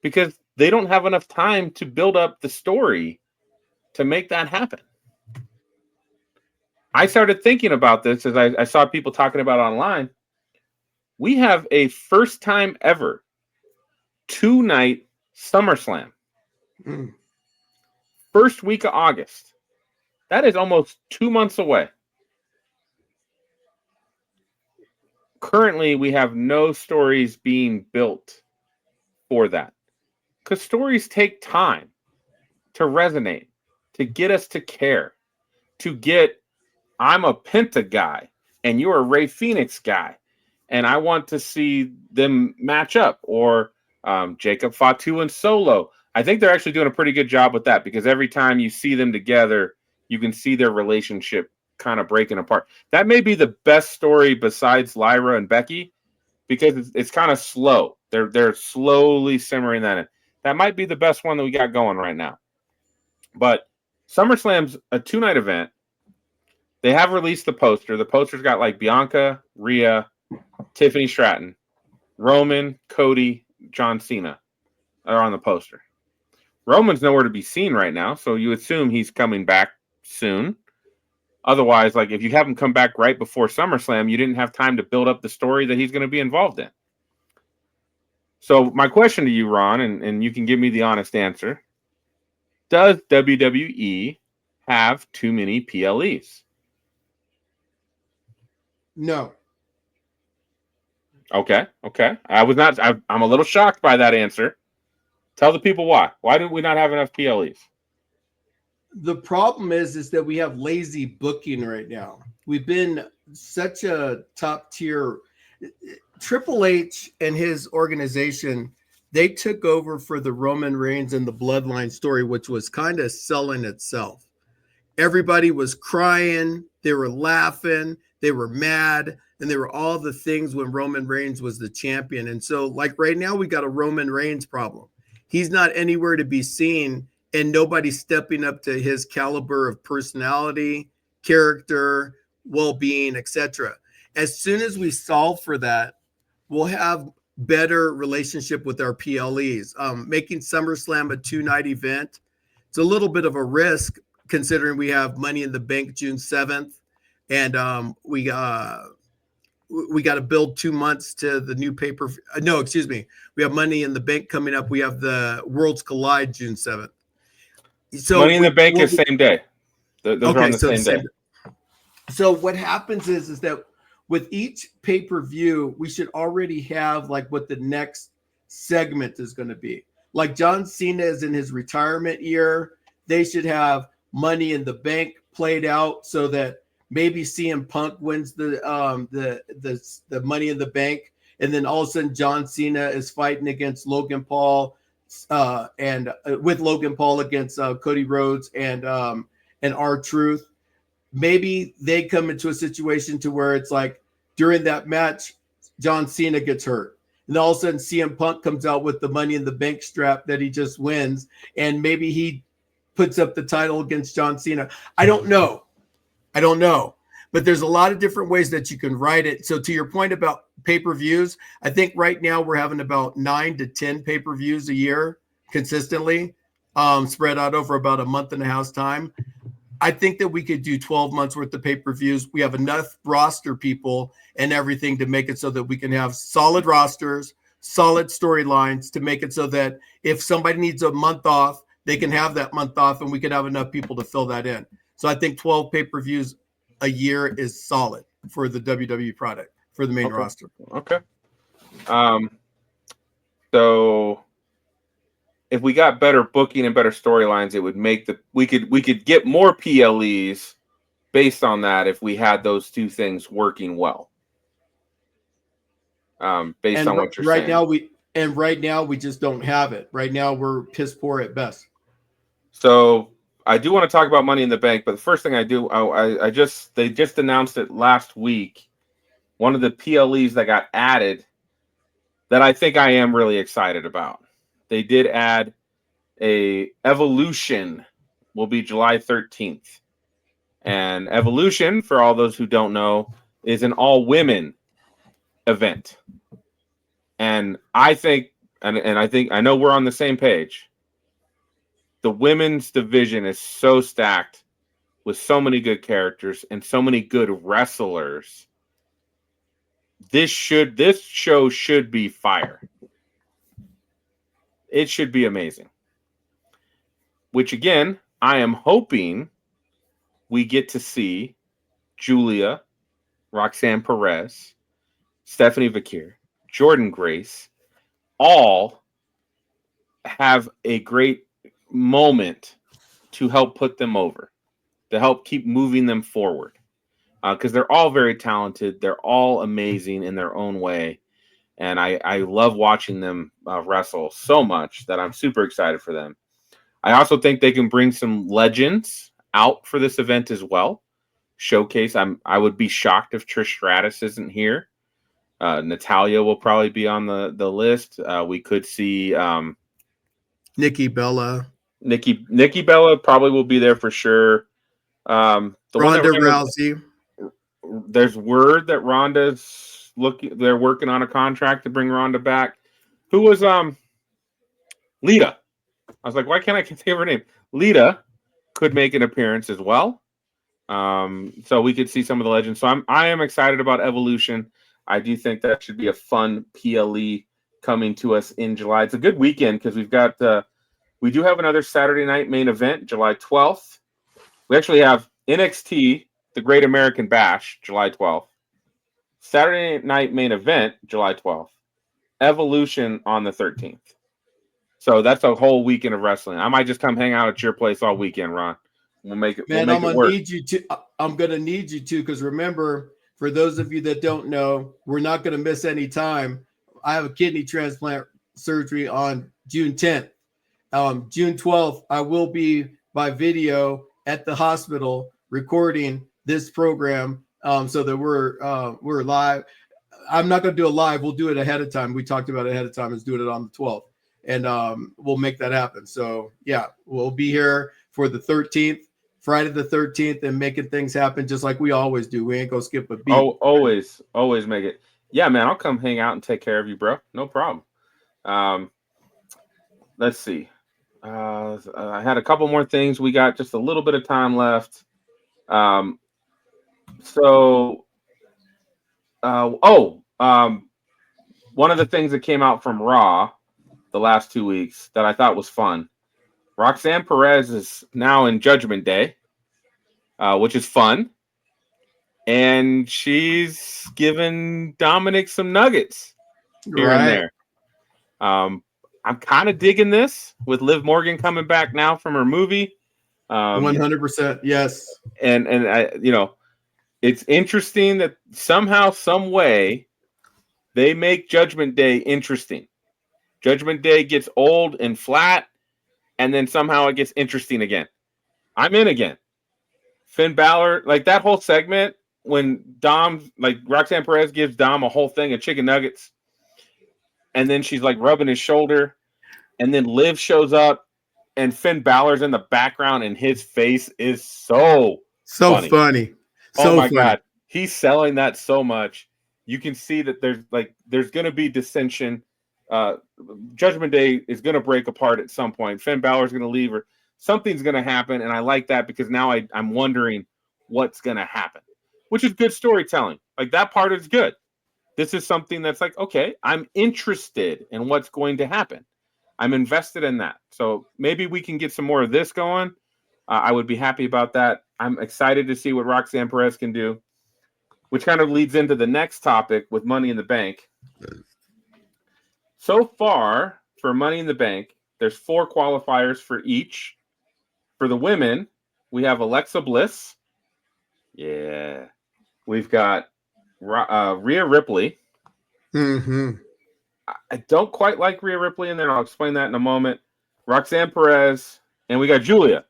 because they don't have enough time to build up the story to make that happen. I started thinking about this as I saw people talking about online. We have a first time ever 2-night SummerSlam. First week of August. That is almost 2 months away. Currently, we have no stories being built for that. Because stories take time to resonate, to get us to care, to get I'm a Penta guy, and you're a Ray Phoenix guy, and I want to see them match up, or Jacob Fatu and Solo. I think they're actually doing a pretty good job with that because every time you see them together, you can see their relationship kind of breaking apart. That may be the best story besides Lyra and Becky because it's kind of slow. They're slowly simmering that in. That might be the best one that we got going right now. But SummerSlam's a 2-night event. They have released the poster. The poster's got like Bianca, Rhea, Tiffany Stratton, Roman, Cody, John Cena are on the poster. Roman's nowhere to be seen right now, so you assume he's coming back soon. Otherwise, like if you have him come back right before SummerSlam, you didn't have time to build up the story that he's going to be involved in. So my question to you, Ron, and you can give me the honest answer. Does WWE have too many PLEs? No. Okay. I'm a little shocked by that answer. Tell the people why. Why do we not have enough PLEs? The problem is that we have lazy booking right now. We've been such a top tier. Triple H and his organization, they took over for the Roman Reigns and the Bloodline story, which was kind of selling itself. Everybody was crying. They were laughing. They were mad. And they were all the things when Roman Reigns was the champion. And so, like right now, we got a Roman Reigns problem. He's not anywhere to be seen, and nobody's stepping up to his caliber of personality, character, well-being, etc. As soon as we solve for that, we'll have better relationship with our PLEs. Making SummerSlam a 2-night event, it's a little bit of a risk considering we have Money in the Bank June 7th, and we got to build 2 months to the new paper. No, excuse me. We have Money in the Bank coming up. We have the Worlds Collide June 7th. So Money in the Bank is same day. Those are on the same day. So what happens is that with each pay-per-view, we should already have like what the next segment is going to be. Like John Cena is in his retirement year. They should have Money in the Bank played out so that maybe CM Punk wins the Money in the Bank, and then all of a sudden John Cena is fighting against Logan Paul, and with Logan Paul against Cody Rhodes and R-Truth. Maybe they come into a situation to where it's like during that match, John Cena gets hurt, and all of a sudden CM Punk comes out with the Money in the Bank strap that he just wins, and maybe he puts up the title against John Cena. I don't know, but there's a lot of different ways that you can write it. So to your point about pay-per-views, I think right now we're having about 9 to 10 pay-per-views a year consistently, spread out over about a month and a half's time. I think that we could do 12 months worth of pay-per-views. We have enough roster people and everything to make it so that we can have solid rosters, solid storylines to make it so that if somebody needs a month off, they can have that month off and we can have enough people to fill that in. So I think 12 pay-per-views a year is solid for the WWE product, for the main roster. Okay. So if we got better booking and better storylines, it would make we could get more PLEs based on that if we had those two things working well. Based on what you're saying. Right now we just don't have it. Right now we're piss poor at best. So I do want to talk about Money in the Bank, but the first thing I do, they just announced it last week. One of the PLEs that got added that I think I am really excited about. They did add a Evolution will be July 13th. And Evolution, for all those who don't know, is an all-women event. And I think, I know we're on the same page. The women's division is so stacked with so many good characters and so many good wrestlers. This show should be fire. It should be amazing. Which again, I am hoping we get to see Julia, Roxanne Perez, Stephanie Vakir, Jordan Grace, all have a great moment to help put them over, to help keep moving them forward. Because they're all very talented. They're all amazing in their own way. And I love watching them wrestle so much that I'm super excited for them. I also think they can bring some legends out for this event as well. Showcase. I would be shocked if Trish Stratus isn't here. Natalia will probably be on the list. We could see Nikki Bella. Nikki Bella probably will be there for sure. Ronda Rousey. There's word that Ronda's they're working on a contract to bring Ronda back. Who was Lita? I was like, why can't I think of her name? Lita could make an appearance as well. So we could see some of the legends. So I am excited about Evolution. I do think that should be a fun PLE coming to us in July. It's a good weekend because we do have another Saturday night main event, July 12th. We actually have NXT, the Great American Bash, July 12th. Saturday night main event, July 12th. Evolution on the 13th. So that's a whole weekend of wrestling. I might just come hang out at your place all weekend, Ron. We'll make it. Man, we'll make it work. I'm gonna need you to, because remember, for those of you that don't know, we're not gonna miss any time. I have a kidney transplant surgery on June 10th. June 12th, I will be by video at the hospital recording this program, so that we're live. I'm not going to do it live. We'll do it ahead of time. We talked about it ahead of time. Let's do it on the 12th, and we'll make that happen. So yeah, we'll be here for the 13th, Friday the 13th, and making things happen just like we always do. We ain't gonna skip a beat. Oh, always make it. Yeah, man, I'll come hang out and take care of you, bro. No problem. Let's see. I had a couple more things. We got just a little bit of time left. One of the things that came out from Raw the last 2 weeks that I thought was fun. Roxanne Perez is now in Judgment Day, which is fun. And she's given Dominic some nuggets here and there. I'm kind of digging this with Liv Morgan coming back now from her movie. 100%, yes. And I, it's interesting that somehow, some way, they make Judgment Day interesting. Judgment Day gets old and flat, and then somehow it gets interesting again. I'm in again. Finn Balor, like that whole segment when Roxanne Perez gives Dom a whole thing of chicken nuggets, and then she's like rubbing his shoulder, and then Liv shows up, and Finn Balor's in the background, and his face is so funny. Oh my God. He's selling that so much. You can see that there's going to be dissension. Judgment Day is going to break apart at some point. Finn Balor's going to leave, or something's going to happen, and I like that because now I'm wondering what's going to happen, which is good storytelling. Like, that part is good. This is something that's like, okay, I'm interested in what's going to happen. I'm invested in that. So maybe we can get some more of this going. I would be happy about that. I'm excited to see what Roxanne Perez can do, which kind of leads into the next topic with Money in the Bank. So far, for Money in the Bank, there's 4 qualifiers for each. For the women, we have Alexa Bliss. Yeah. We've got Rhea Ripley. Mm-hmm. I don't quite like Rhea Ripley in there. I'll explain that in a moment. Roxanne Perez, and we got Julia.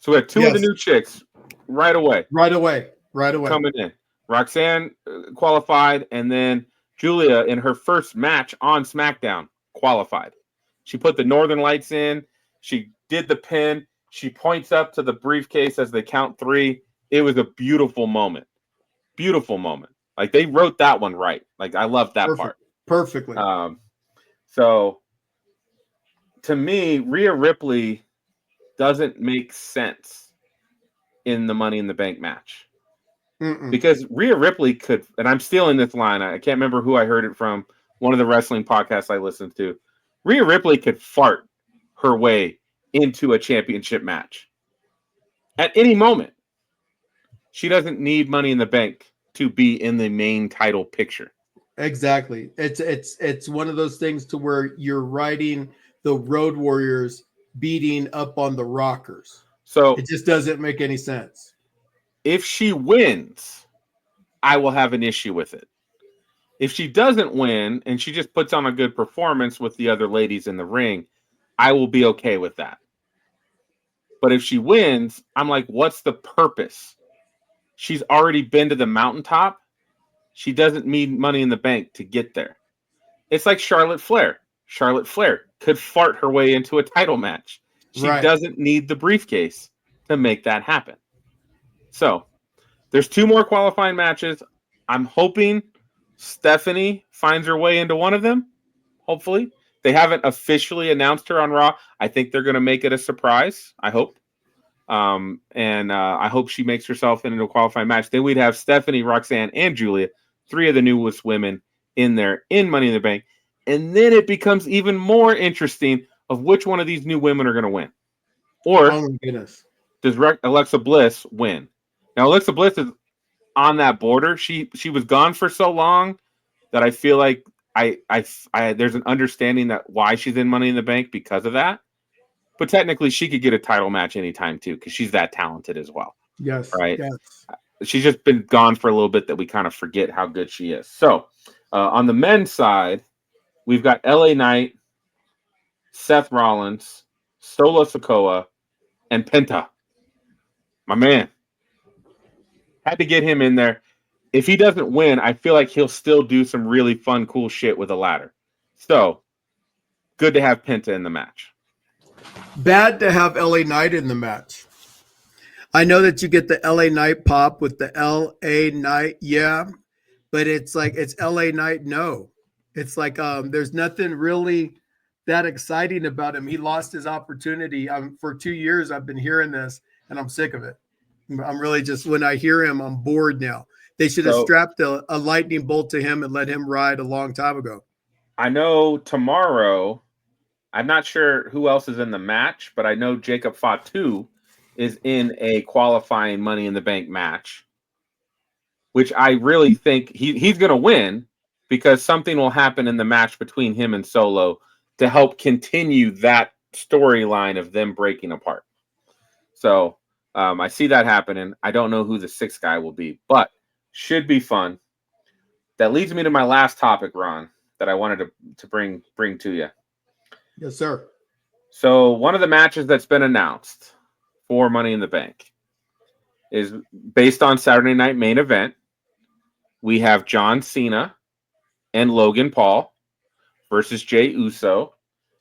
So we have 2 of the new chicks right away. Right away. Coming in. Roxanne qualified, and then Julia in her first match on SmackDown qualified. She put the Northern Lights in. She did the pin. She points up to the briefcase as they count 3. It was a beautiful moment. Beautiful moment. Like, they wrote that one right. Like, I love that part. Perfectly. So to me, Rhea Ripley doesn't make sense in the Money in the Bank match. Because Rhea Ripley could, and I'm stealing this line, I can't remember who I heard it from, one of the wrestling podcasts I listened to. Rhea Ripley could fart her way into a championship match at any moment. She doesn't need Money in the Bank to be in the main title picture. Exactly. It's one of those things to where you're riding the Road Warriors beating up on the Rockers. So it just doesn't make any sense. If she wins, I will have an issue with it. If she doesn't win and she just puts on a good performance with the other ladies in the ring, I will be okay with that. But if she wins, I'm like, what's the purpose? She's already been to the mountaintop. She doesn't need Money in the Bank to get there. It's like Charlotte Flair. Charlotte Flair could fart her way into a title match. She doesn't need the briefcase to make that happen. So there's 2 more qualifying matches. I'm hoping Stephanie finds her way into one of them. Hopefully, they haven't officially announced her on Raw. I think they're going to make it a surprise. I hope. And I hope she makes herself into a qualifying match. Then we'd have Stephanie, Roxanne, and Julia, 3 of the newest women in there in Money in the Bank. And then it becomes even more interesting of which one of these new women are going to win. Or Oh my goodness. does Alexa Bliss win? Now, Alexa Bliss is on that border. She was gone for so long that I feel like I there's an understanding that why she's in Money in the Bank because of that. But technically, she could get a title match anytime, too, because she's that talented as well. Yes. Right? Yes. She's just been gone for a little bit that we kind of forget how good she is. So, on the men's side, we've got LA Knight, Seth Rollins, Solo Sikoa, and Penta. My man. Had to get him in there. If he doesn't win, I feel like he'll still do some really fun, cool shit with a ladder. So, good to have Penta in the match. Bad to have LA Knight in the match. I know that you get the LA Knight pop with the LA Knight, yeah, but it's like it's LA Knight, no. It's like there's nothing really that exciting about him. He lost his opportunity. For 2 years I've been hearing this and I'm sick of it. I'm really just when I hear him, I'm bored now. They should have strapped a lightning bolt to him and let him ride a long time ago. I know tomorrow, I'm not sure who else is in the match, but I know Jacob Fatu is in a qualifying Money in the Bank match, which I really think he's going to win because something will happen in the match between him and Solo to help continue that storyline of them breaking apart. So I see that happening. I don't know who the 6th guy will be, but should be fun. That leads me to my last topic, Ron, that I wanted to bring to you. Yes, sir. So one of the matches that's been announced for Money in the Bank is based on Saturday Night Main Event. We have John Cena and Logan Paul versus Jey Uso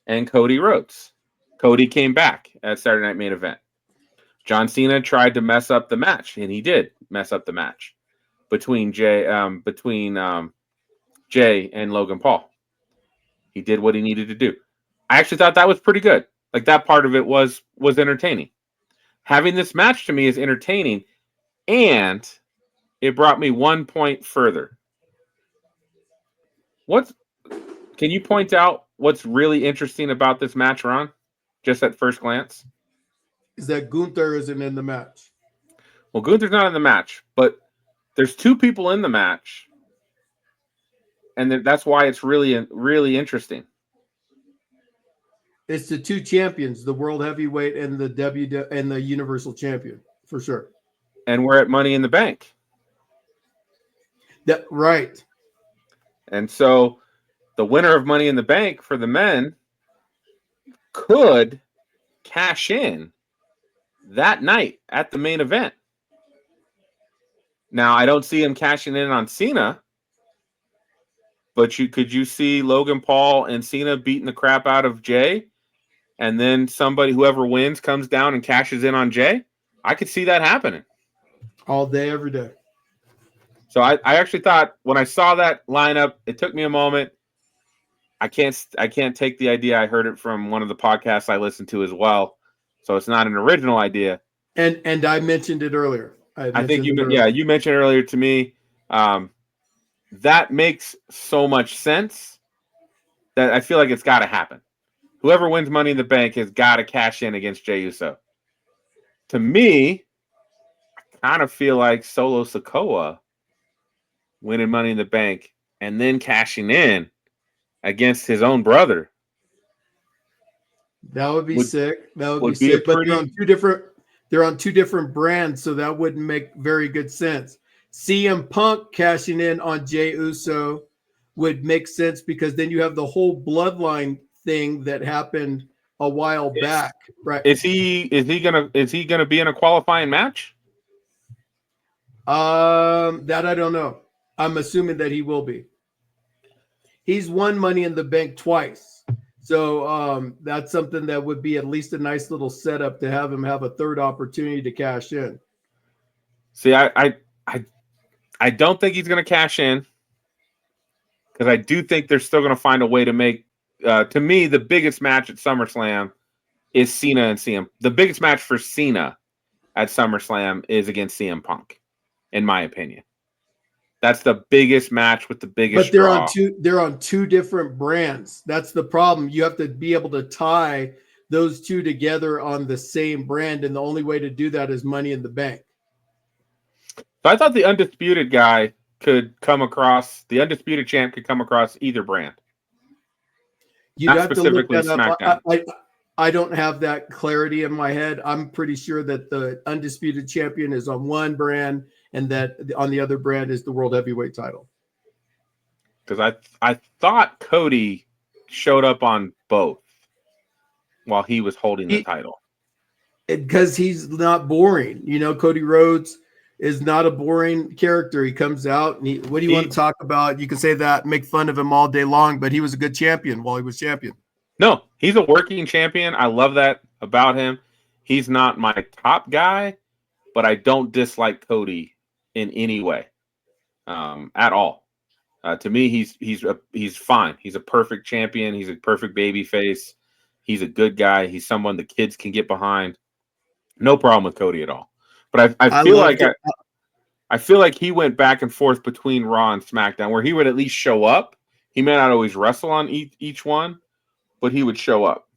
and Cody Rhodes. Cody came back at Saturday Night Main Event. John Cena tried to mess up the match, and he did mess up the match between Jey and Logan Paul. He did what he needed to do. I actually thought that was pretty good. Like that part of it was entertaining. Having this match to me is entertaining, and it brought me 1 point further. Can you point out what's really interesting about this match, Ron? Just at first glance? Is that Gunther isn't in the match. Well, Gunther's not in the match, but there's 2 people in the match, and that's why it's really, really interesting. It's the 2 champions, the World Heavyweight and the Universal Champion, for sure. And we're at Money in the Bank. That right. And so the winner of Money in the Bank for the men could cash in that night at the main event. Now, I don't see him cashing in on Cena, but could you see Logan Paul and Cena beating the crap out of Jey, and then whoever wins comes down and cashes in on Jey? I could see that happening. All day, every day. So I actually thought when I saw that lineup, it took me a moment. I can't take the idea. I heard it from one of the podcasts I listened to as well. So it's not an original idea. And I mentioned it earlier. I think you mentioned earlier to me. That makes so much sense that I feel like it's got to happen. Whoever wins Money in the Bank has got to cash in against Jey Uso. To me, I kind of feel like Solo Sikoa winning Money in the Bank and then cashing in against his own brother. That would be sick. That would be sick. But they're on 2 different brands, so that wouldn't make very good sense. CM Punk cashing in on Jey Uso would make sense because then you have the whole bloodline thing that happened a while back, right? Is he gonna be in a qualifying match? That I don't know. I'm assuming that he will be. He's won Money in the Bank twice. So that's something that would be at least a nice little setup to have him have a 3rd opportunity to cash in. See, I don't think he's going to cash in. because I do think they're still going to find a way to make. To me, the biggest match at SummerSlam is Cena and CM. The biggest match for Cena at SummerSlam is against CM Punk, in my opinion. That's the biggest match with the biggest. But they're on two different brands. That's the problem. You have to be able to tie those two together on the same brand, and the only way to do that is Money in the Bank. So I thought the undisputed guy could come across. The undisputed champ could come across either brand. You'd have to look that SmackDown. up. I don't have that clarity in my head. I'm pretty sure that the undisputed champion is on one brand, and that on the other brand is the world heavyweight title. Because I thought Cody showed up on both while he was holding the title. Because he's not boring. Cody Rhodes is not a boring character. He comes out and what do you want to talk about? You can say that, make fun of him all day long, but he was a good champion while he was champion. No, he's a working champion. I love that about him. He's not my top guy, but I don't dislike Cody in any way at all. To me, he's fine. He's a perfect champion. He's a perfect baby face. He's a good guy. He's someone the kids can get behind. No problem with Cody at all. But I feel like he went back and forth between Raw and SmackDown, where he would at least show up. He may not always wrestle on each one, but he would show up.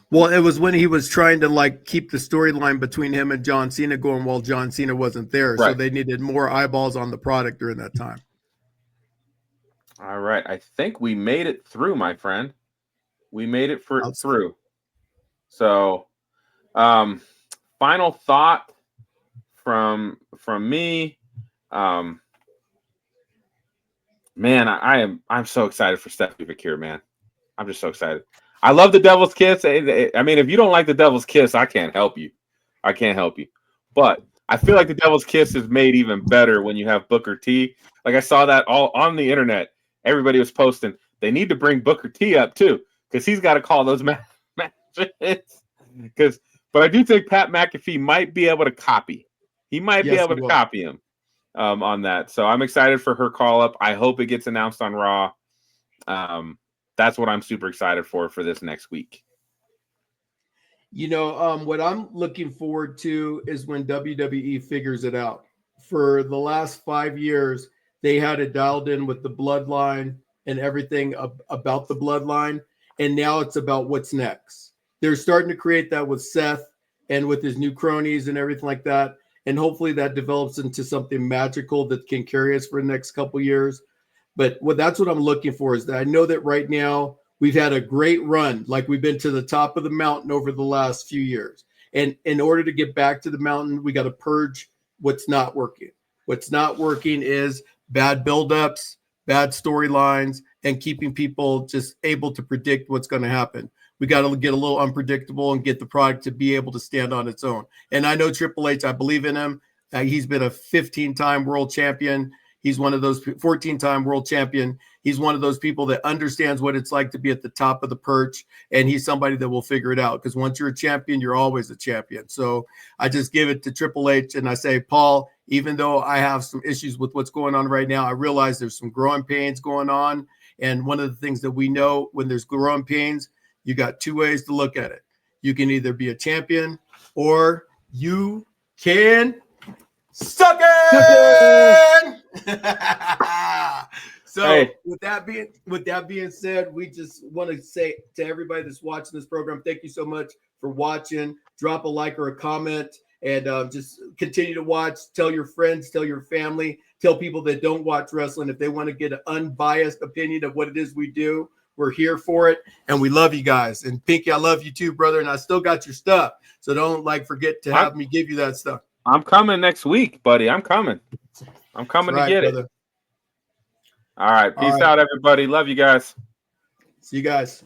Well, it was when he was trying to keep the storyline between him and John Cena going while John Cena wasn't there. Right. So they needed more eyeballs on the product during that time. All right. I think we made it through, my friend. We made it through. So, final thought from me. Man, I'm so excited for Stephanie McCure, man. I'm just so excited. I love the Devil's Kiss. I mean, if you don't like the Devil's Kiss, I can't help you. But I feel like the Devil's Kiss is made even better when you have Booker T. Like I saw that all on the internet. Everybody was posting. They need to bring Booker T up too, because he's got to call those matches. But I do think Pat McAfee might be able to copy. He might be able to copy him on that. So I'm excited for her call up. I hope it gets announced on Raw. That's what I'm super excited for this next week. What I'm looking forward to is when WWE figures it out. For the last 5 years, they had it dialed in with the bloodline and everything about the bloodline. And now it's about what's next. They're starting to create that with Seth and with his new cronies and everything like that. And hopefully that develops into something magical that can carry us for the next couple years. But that's what I'm looking for, is that I know that right now we've had a great run. Like we've been to the top of the mountain over the last few years. And in order to get back to the mountain, we got to purge what's not working. What's not working is bad buildups, bad storylines, and keeping people just able to predict what's going to happen. We got to get a little unpredictable and get the product to be able to stand on its own. And I know Triple H, I believe in him. He's been a 15-time world champion. He's one of those 14-time world champion. He's one of those people that understands what it's like to be at the top of the perch, and he's somebody that will figure it out, because once you're a champion, you're always a champion. So I just give it to Triple H, and I say, Paul, even though I have some issues with what's going on right now, I realize there's some growing pains going on, and one of the things that we know when there's growing pains, you got two ways to look at it. You can either be a champion or you can suck it. So hey, with that being said, we just want to say to everybody that's watching this program, thank you so much for watching. Drop a like or a comment, and just continue to watch. Tell your friends, tell your family, tell people that don't watch wrestling if they want to get an unbiased opinion of what it is we do. We're here for it, and we love you guys. And Pinky, I love you too, brother. And I still got your stuff, so don't forget to have me give you that stuff. I'm coming next week, buddy. I'm coming to get it. All right. Peace out, everybody. Love you guys. See you guys.